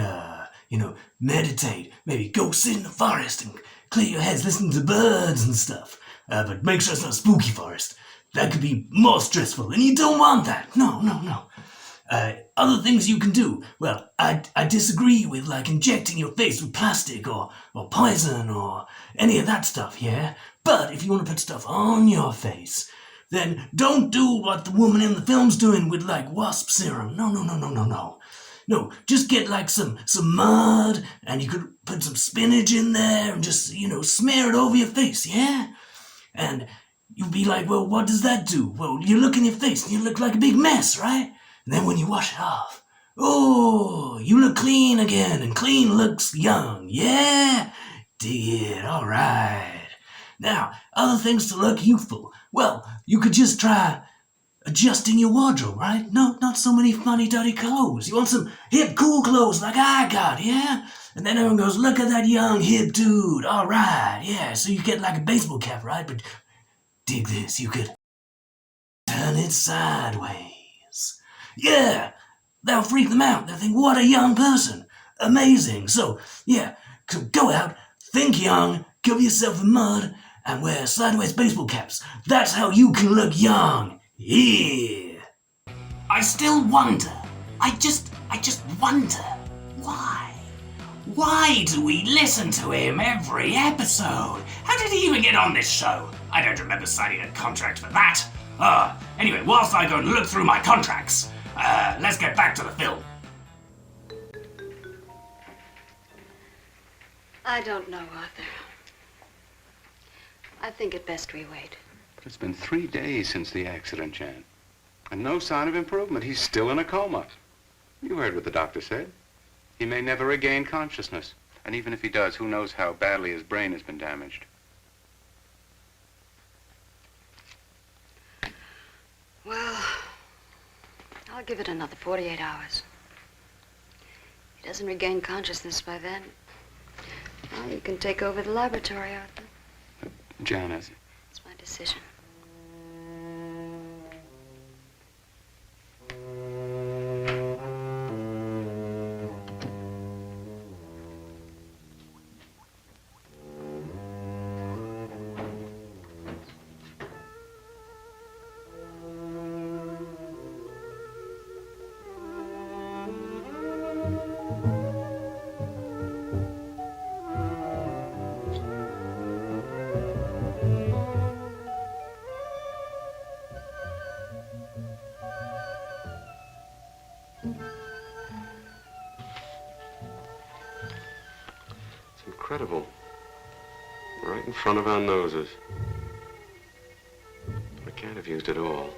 A: meditate, maybe go sit in the forest and clear your heads, listen to birds and stuff. But make sure it's not a spooky forest. That could be more stressful, and you don't want that. No. Other things you can do. Well, I disagree with, like, injecting your face with plastic or poison or any of that stuff, yeah? But if you want to put stuff on your face, then don't do what the woman in the film's doing with, like, wasp serum. No. No, just get, like, some mud, and you could put some spinach in there and just, smear it over your face, yeah? And you'll be like, well, what does that do? Well, you look in your face and you look like a big mess, right? And then when you wash it off, oh, you look clean again, and clean looks young, yeah? Dig it, all right. Now, other things to look youthful. Well, you could just try adjusting your wardrobe, right? No, not so many funny, dirty clothes. You want some hip, cool clothes like I got, yeah? And then everyone goes, look at that young, hip dude. All right, yeah. So you get like a baseball cap, right? But dig this, you could turn it sideways. Yeah, that'll freak them out. They'll think, what a young person. Amazing. So, yeah, so go out, think young, cover yourself in mud, and wear sideways baseball caps. That's how you can look young. Yeah. I still wonder. I just wonder. Why? Why do we listen to him every episode? How did he even get on this show? I don't remember signing a contract for that. Anyway, whilst I go and look through my contracts, let's get back to the film.
F: I don't know, Arthur. I think it best we wait.
G: It's been 3 days since the accident, Jan. And no sign of improvement. He's still in a coma. You heard what the doctor said. He may never regain consciousness. And even if he does, who knows how badly his brain has been damaged.
F: Well, I'll give it another 48 hours. If he doesn't regain consciousness by then, well, you can take over the laboratory, Arthur.
G: Jan,
F: It's my decision.
L: incredible. Right in front of our noses. I can't have used it all.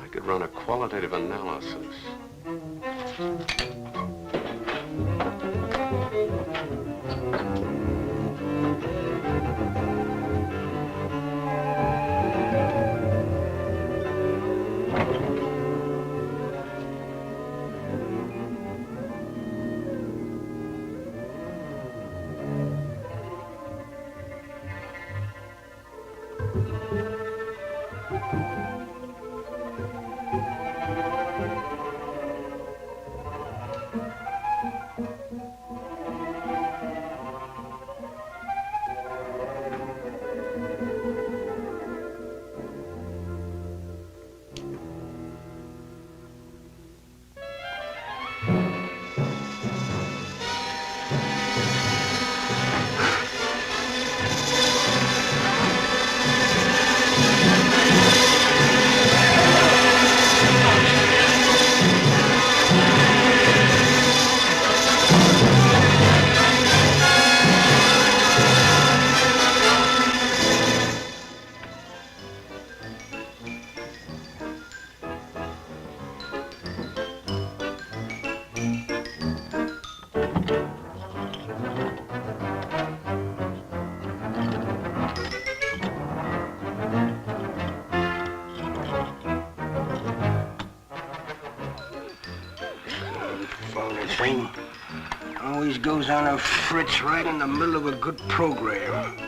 L: I could run a qualitative analysis.
M: Thing always goes on a fritz right in the middle of a good program.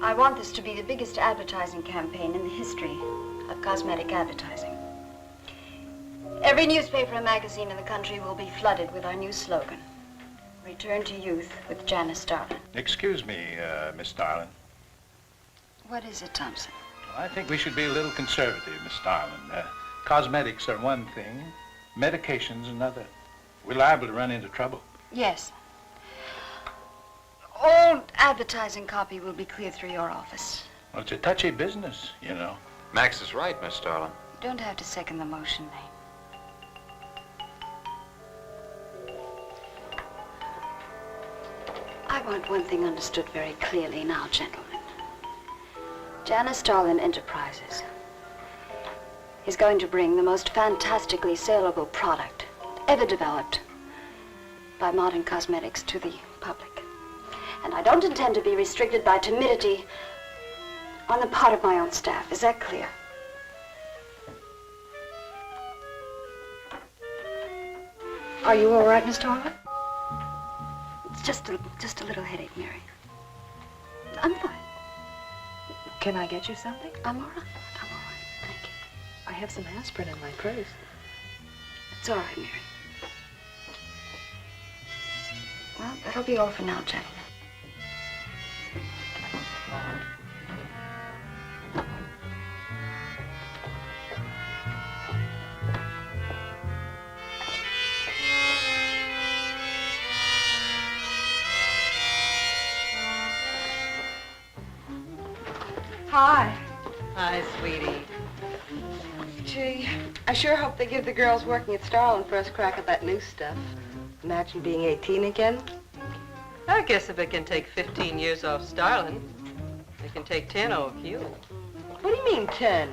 F: I want this to be the biggest advertising campaign in the history of cosmetic advertising. Every newspaper and magazine in the country will be flooded with our new slogan, Return to Youth with Janice Darlin.
N: Excuse me, Miss Darlin.
F: What is it, Thompson?
N: Well, I think we should be a little conservative, Miss Darlin. Cosmetics are one thing, medications another. We're liable to run into trouble.
F: Yes. All advertising copy will be cleared through your office.
N: Well, it's a touchy business, you know.
H: Max is right, Miss Darlin.
F: You don't have to second the motion, Lane. I want one thing understood very clearly now, gentlemen. Janice Darlin Enterprises is going to bring the most fantastically saleable product ever developed by modern cosmetics to the public. And I don't intend to be restricted by timidity on the part of my own staff. Is that clear? Are you all right, Miss Darlin? It's just a little headache, Mary. I'm fine.
I: Can I get you something?
F: I'm all right. I'm all right. Thank you.
I: I have some aspirin in my purse.
F: It's all right, Mary. Well, that'll be all for now, gentlemen.
K: Hi. Hi, sweetie. Gee, I sure hope they give the girls working at Starlin first crack at that new stuff. Imagine being 18 again.
O: I guess if it can take 15 years off Starlin, it can take 10 off you.
K: What do you mean, 10?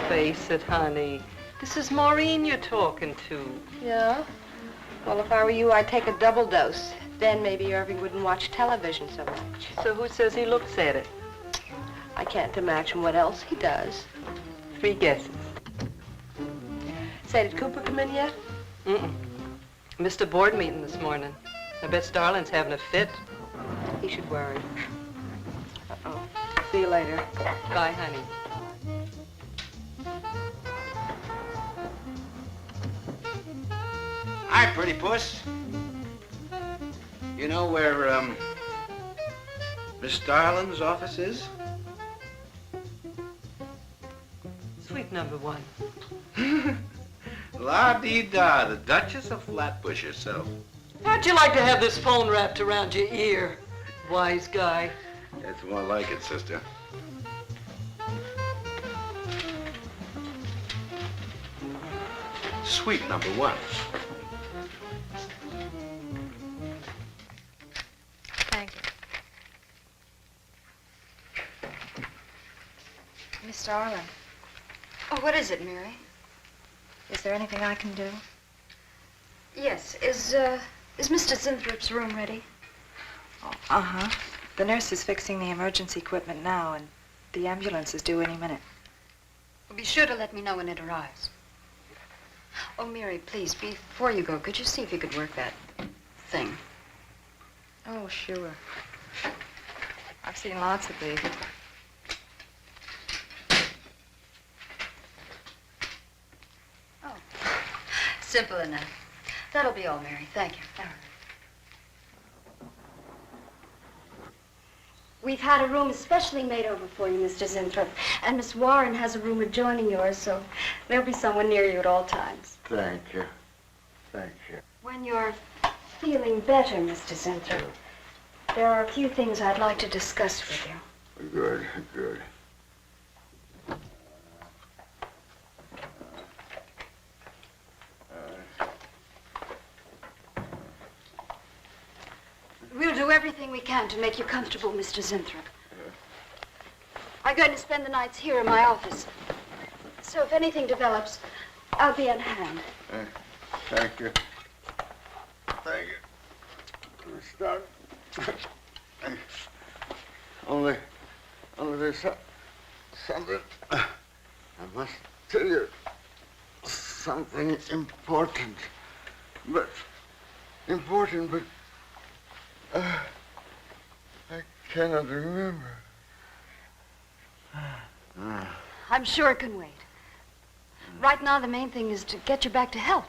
O: Face it, honey. This is Maureen you're talking to.
K: Yeah? Well, if I were you, I'd take a double dose. Then maybe Irving wouldn't watch television so much.
O: So who says he looks at it?
K: I can't imagine what else he does.
O: 3 guesses.
K: Say, did Cooper come in yet?
O: Mm-mm. Missed a board meeting this morning. I bet Starlin's having a fit.
K: He should worry. Uh-oh. See you later.
O: Bye, honey.
D: Hi, pretty puss. You know where, Miss Darlin's office is?
O: Sweet number one.
P: La-dee-da, the Duchess of Flatbush herself.
O: How'd you like to have this phone wrapped around your ear, wise guy?
P: That's more like it, sister. Sweet number one.
I: Thank you. Miss Darling.
F: Oh, what is it, Mary?
I: Is there anything I can do?
F: Yes. Is Mr. Zinthrop's room ready?
I: Oh, uh-huh. The nurse is fixing the emergency equipment now, and the ambulance is due any minute.
F: Well, be sure to let me know when it arrives. Oh, Mary, please, before you go, could you see if you could work that thing?
I: Oh, sure. I've seen lots of these.
F: Oh, simple enough. That'll be all, Mary. Thank you. We've had a room especially made over for you, Mr. Zinthrop. And Miss Warren has a room adjoining yours, so there'll be someone near you at all times.
B: Thank you. Thank you.
F: When you're feeling better, Mr. Zinthrop, there are a few things I'd like to discuss with you.
B: Good, good.
F: We'll do everything we can to make you comfortable, Mr. Zinthrop. I'm going to spend the nights here in my office. So if anything develops, I'll be on hand.
B: Thank you. Thank you. Miss Darling. Only there's something. I must tell you something important. But I cannot remember.
F: I'm sure it can wait. Right now, the main thing is to get you back to health.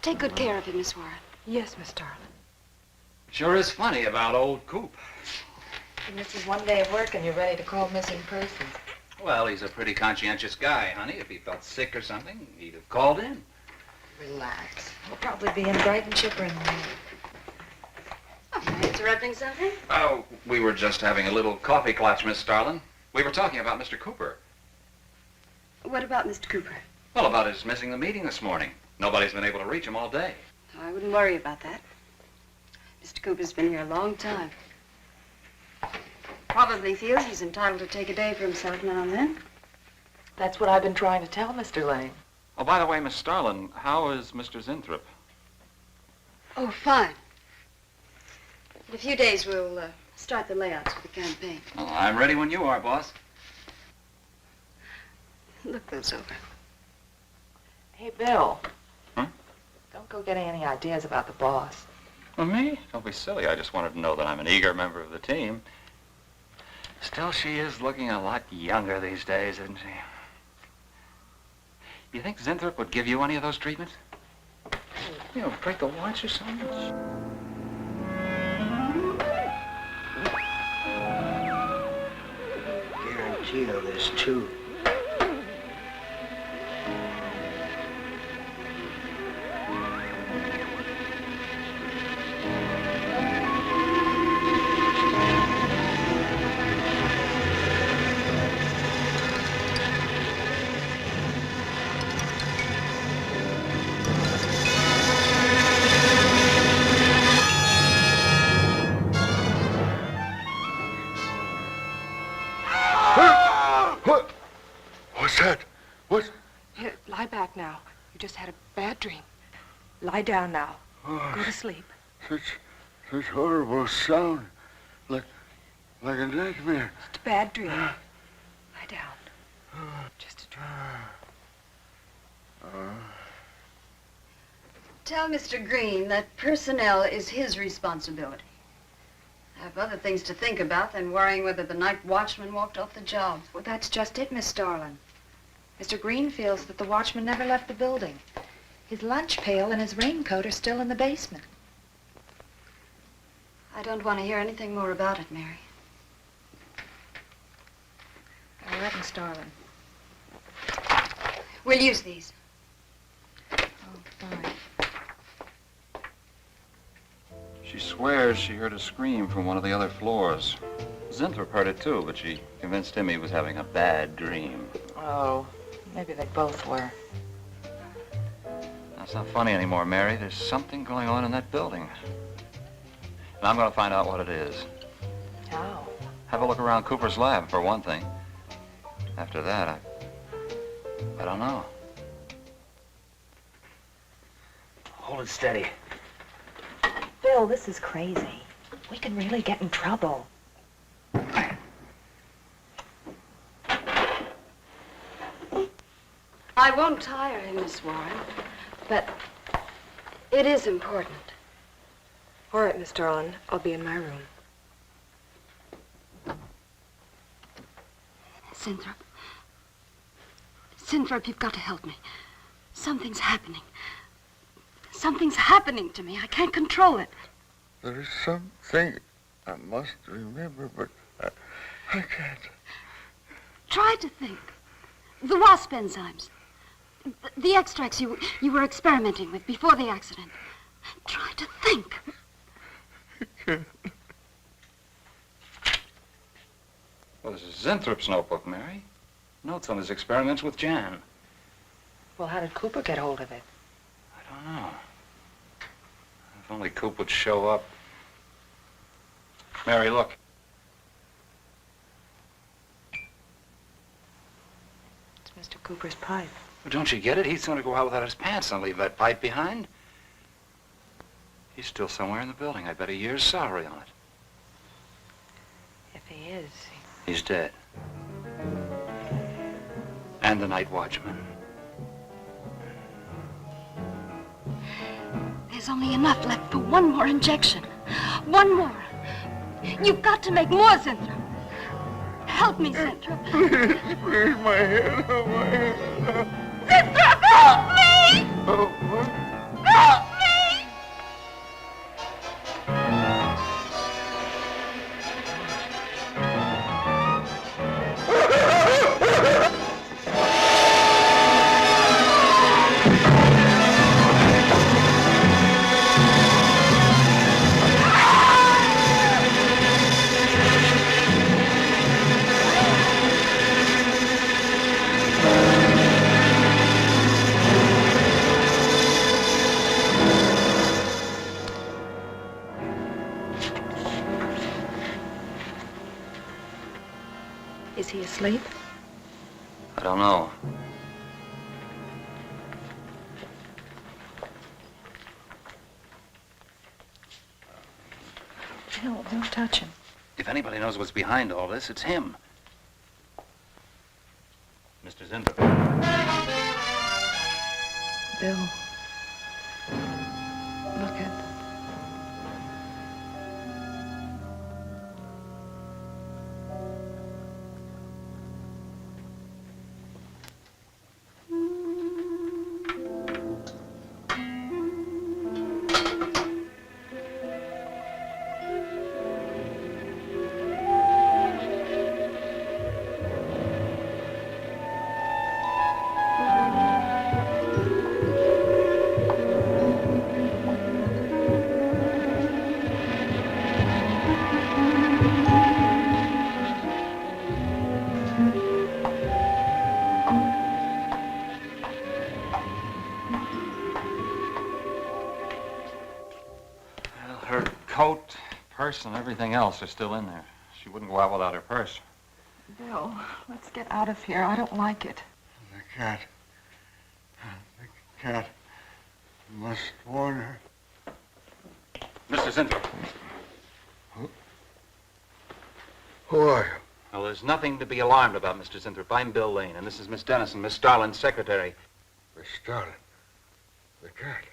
F: Take good care of him, Miss Warren.
I: Yes, Miss Darling.
H: Sure is funny about old Coop.
I: He misses one day of work and you're ready to call missing persons.
H: Well, he's a pretty conscientious guy, honey. If he felt sick or something, he'd have called in.
I: Relax. He'll probably be in bright and chipper in the morning.
F: Oh, am I interrupting something?
H: Oh, we were just having a little coffee clutch, Miss Starlin. We were talking about Mr. Cooper.
F: What about Mr. Cooper?
H: Well, about his missing the meeting this morning. Nobody's been able to reach him all day.
F: Oh, I wouldn't worry about that. Mr. Cooper's been here a long time. Probably feels he's entitled to take a day for himself now and then.
I: That's what I've been trying to tell Mr. Lane.
H: Oh, by the way, Miss Starlin, how is Mr. Zinthrop?
F: Oh, fine. In a few days, we'll start the layouts for the campaign.
H: Oh, I'm ready when you are, boss.
F: Look those over.
I: Hey, Bill.
H: Huh?
I: Don't go getting any ideas about the boss.
H: Well, me? Don't be silly. I just wanted to know that I'm an eager member of the team. Still, she is looking a lot younger these days, isn't she? You think Zinthrop would give you any of those treatments? You know, break the watch or something?
M: Guarantee of this, too.
B: What's that? What?
I: Here, lie back now. You just had a bad dream. Lie down now. Go to sleep.
B: Such horrible sound. Like a nightmare.
I: It's a bad dream. Lie down. Just a dream.
F: Tell Mr. Green that personnel is his responsibility. I have other things to think about than worrying whether the night watchman walked off the job.
I: Well, that's just it, Miss Starlin. Mr. Green feels that the watchman never left the building. His lunch pail and his raincoat are still in the basement.
F: I don't want to hear anything more about it, Mary.
I: All cigarette and Starlin.
F: We'll use these.
I: Oh, fine.
H: She swears she heard a scream from one of the other floors. Zinthrop heard it too, but she convinced him he was having a bad dream.
I: Oh, maybe they both were.
H: That's not funny anymore, Mary. There's something going on in that building. And I'm going to find out what it is.
I: How?
H: Have a look around Cooper's lab, for one thing. After that, I don't know.
M: Hold it steady.
J: Bill, this is crazy. We can really get in trouble.
F: I won't tire him, Miss Warren, but it is important.
K: All right, Miss Darlin. I'll be in my room.
F: Zinthrop. Zinthrop, you've got to help me. Something's happening. Something's happening to me. I can't control it.
B: There is something I must remember, but I can't.
F: Try to think. The Wasp enzymes. The extracts you were experimenting with before the accident. Try to think.
B: I can't.
H: Well, this is Zinthrop's notebook, Mary. Notes on his experiments with Jan.
I: Well, how did Cooper get hold of it?
H: I don't know. If only Coop would show up. Mary, look.
I: It's Mr. Cooper's pipe.
H: Well, don't you get it? He's going to go out without his pants and leave that pipe behind. He's still somewhere in the building. I bet a year's salary on it.
I: If he is,
H: He's dead. And the night watchman.
F: There's only enough left for one more injection. One more. You've got to make more, Zinthrop. Help me, Zinthrop.
B: Please, my head, oh, my head.
F: Zinthrop, help me!
B: Oh, what?
F: Help me!
I: is he asleep?
H: I don't know.
I: Bill, don't touch him.
H: If anybody knows what's behind all this, it's him. Mr. Zinthrop.
I: Bill. Look at...
H: Her coat, purse, and everything else are still in there. She wouldn't go out without her purse.
I: Bill, let's get out of here. I don't like it.
B: The cat. The cat. Must warn her.
H: Mr. Zinthrop.
B: Who are you?
H: Well, there's nothing to be alarmed about, Mr. Zinthrop. I'm Bill Lane, and this is Miss Dennison, Miss Starlin's secretary.
B: Miss Starlin. The cat.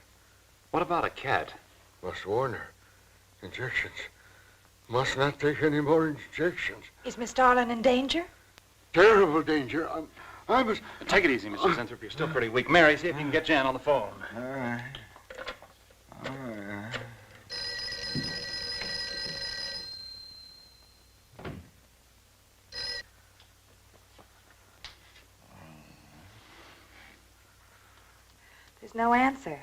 H: What about a cat?
B: Must warn her. Injections. Must not take any more injections.
I: Is Miss Darlin in danger?
B: Terrible danger. I was...
H: Take it easy, Mr. Zinthrop. You're still pretty weak. Mary, see if you can get Jan on the phone.
B: All right. All right.
I: There's no answer.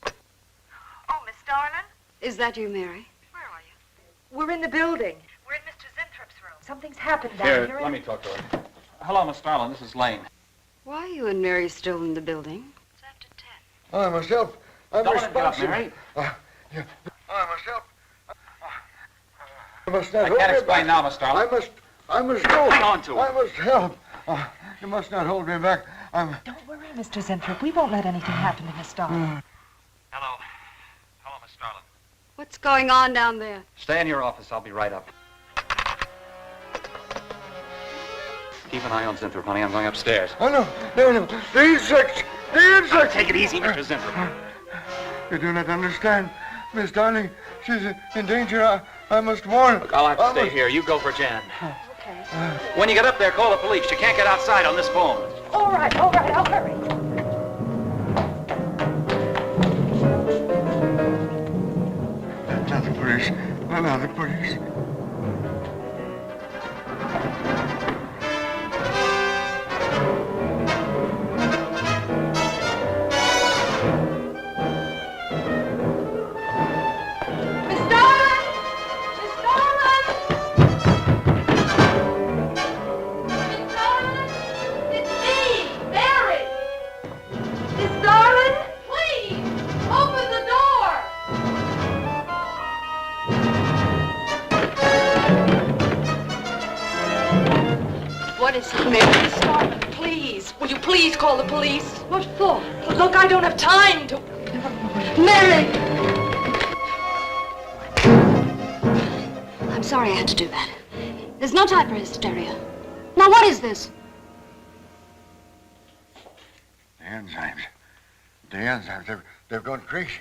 I: Oh, Miss Starlin?
F: Is that you, Mary?
I: Where are you? We're in the building. We're in Mr. Zinthrup's room. Something's happened down here.
H: Here, let me talk to her. Hello, Miss Starlin. This is Lane.
F: Why are you and Mary still in the building?
I: It's after 10.
B: I must help. I'm
H: Don't let him get up,
B: responsible.
H: Mary.
B: I must help. I must not
H: I
B: hold
H: can't
B: me
H: explain
B: back.
H: now, Miss Starlin.
B: I must go.
H: Hang on to it.
B: I must help. You must not hold me back.
I: Don't worry, Mr. Zinthrop. We won't let anything happen to Miss Starlin.
H: Hello. Hello, Miss Starlin.
F: What's going on down there?
H: Stay in your office. I'll be right up. Keep an eye on Zinthrop, honey. I'm going upstairs.
B: Oh, no. The insects. The insects.
H: Take it easy, Mr. Zinthrop.
B: You do not understand. Miss Darling, she's in danger. I must warn.
H: Look, I'll have to stay here. You go for Jan.
I: Okay.
H: When you get up there, call the police. You can't get outside on this phone.
I: All right, I'll hurry.
B: Not the police. Not the police.
F: What is it, Mary?
I: Miss Starlin, please. Will you please call the police?
F: What for?
I: Look, I don't have time to...
F: Mary! I'm sorry I had to do that. There's no time for hysteria. Now, what is this?
B: The enzymes. They've gone crazy.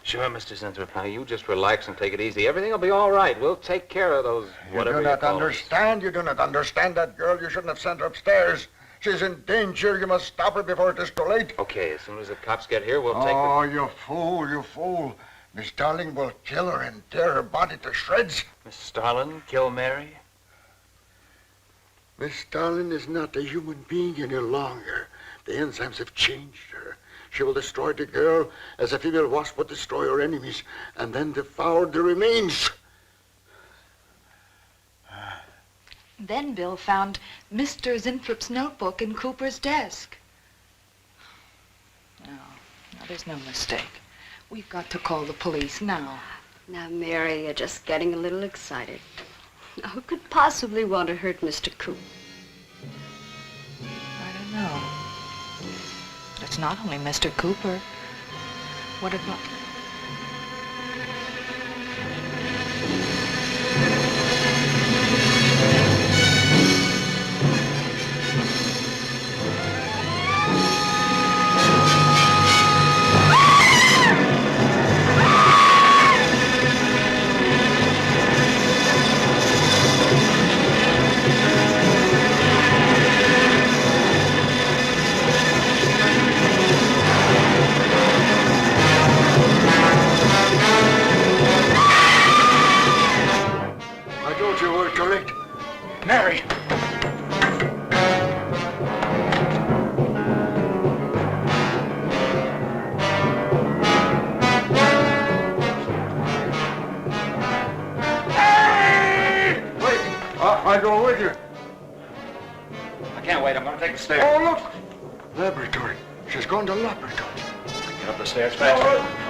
H: Sure, Mr. Zinthrop. Now, you just relax and take it easy. Everything will be all right. We'll take care of those, whatever
B: You do not
H: call them.
B: understand. You do not understand that girl. You shouldn't have sent her upstairs. She's in danger. You must stop her before it is too late.
H: Okay, as soon as the cops get here, we'll take
B: Oh, you fool. Miss Darling will kill her and tear her body to shreds.
H: Miss Starlin, kill Mary?
B: Miss Darling is not a human being any longer. The enzymes have changed her. She will destroy the girl as a female wasp would destroy her enemies, and then devour the remains.
I: Then Bill found Mr. Zinthrop's notebook in Cooper's desk. No, there's no mistake. We've got to call the police now.
F: Now, Mary, you're just getting a little excited. Now, who could possibly want to hurt Mr. Coop?
I: I don't know. It's not only Mr. Cooper. What about...
B: Mary! Wait! I go with you.
H: I can't wait. I'm going to take the stairs.
B: Oh, look! Laboratory. She's going to laboratory.
H: Get up the stairs fast.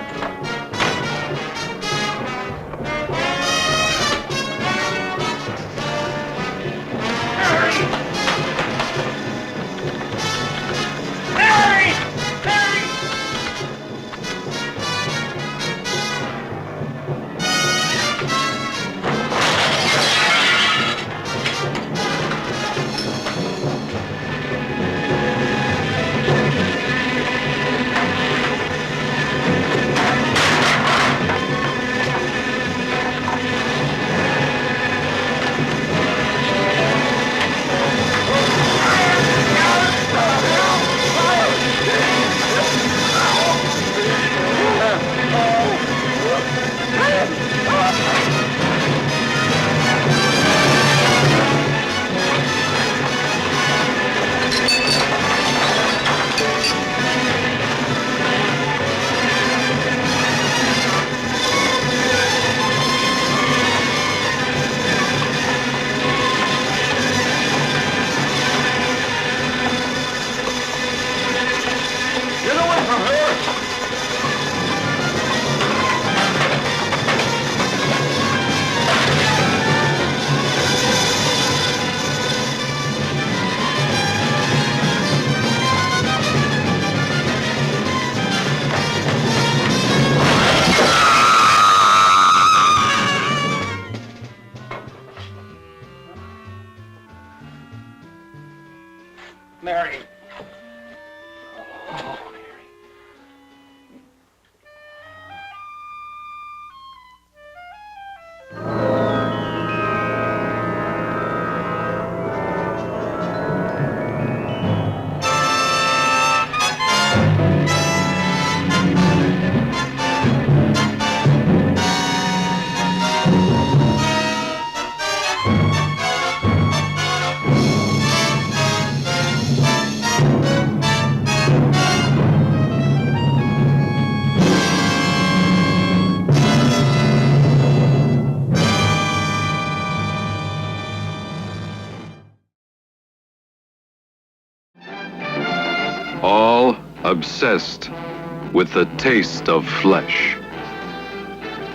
M: Mary.
Q: All obsessed with the taste of flesh.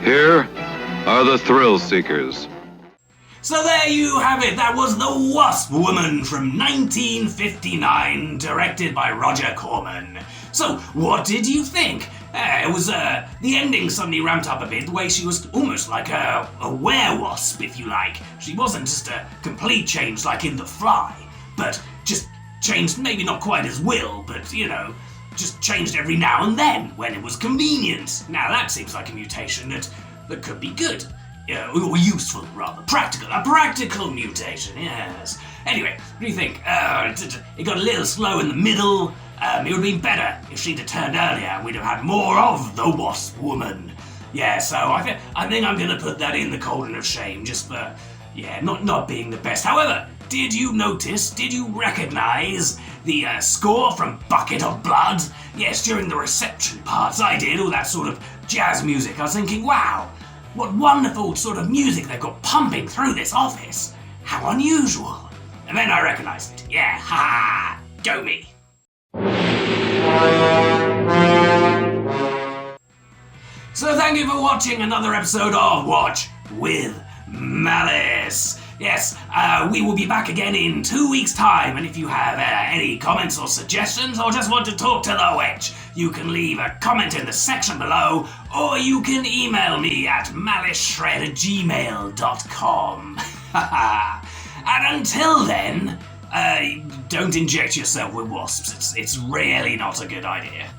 Q: Here are the thrill seekers.
A: So there you have it. That was The Wasp Woman from 1959, directed by Roger Corman. So, what did you think? It was, the ending suddenly ramped up a bit, the way she was almost like a werewasp, if you like. She wasn't just a complete change like in The Fly, but just changed, maybe not quite as Will, but, you know, just changed every now and then when it was convenient. Now that seems like a mutation that could be good. Or useful, rather. A practical mutation, yes. Anyway, what do you think? It got a little slow in the middle. It would have been better if she'd have turned earlier and we'd have had more of the Wasp Woman. Yeah, so I think I'm going to put that in the cauldron of shame, just for, yeah, not being the best. However, did you recognize the score from Bucket of Blood? Yes, during the reception parts I did, all that sort of jazz music. I was thinking, wow, what wonderful sort of music they've got pumping through this office. How unusual. And then I recognized it. Yeah, ha, go me. So thank you for watching another episode of Watch with Malice. Yes, we will be back again in 2 weeks' time, and if you have any comments or suggestions, or just want to talk to the witch, you can leave a comment in the section below, or you can email me at maliceshred@gmail.com. And until then, don't inject yourself with wasps. It's really not a good idea.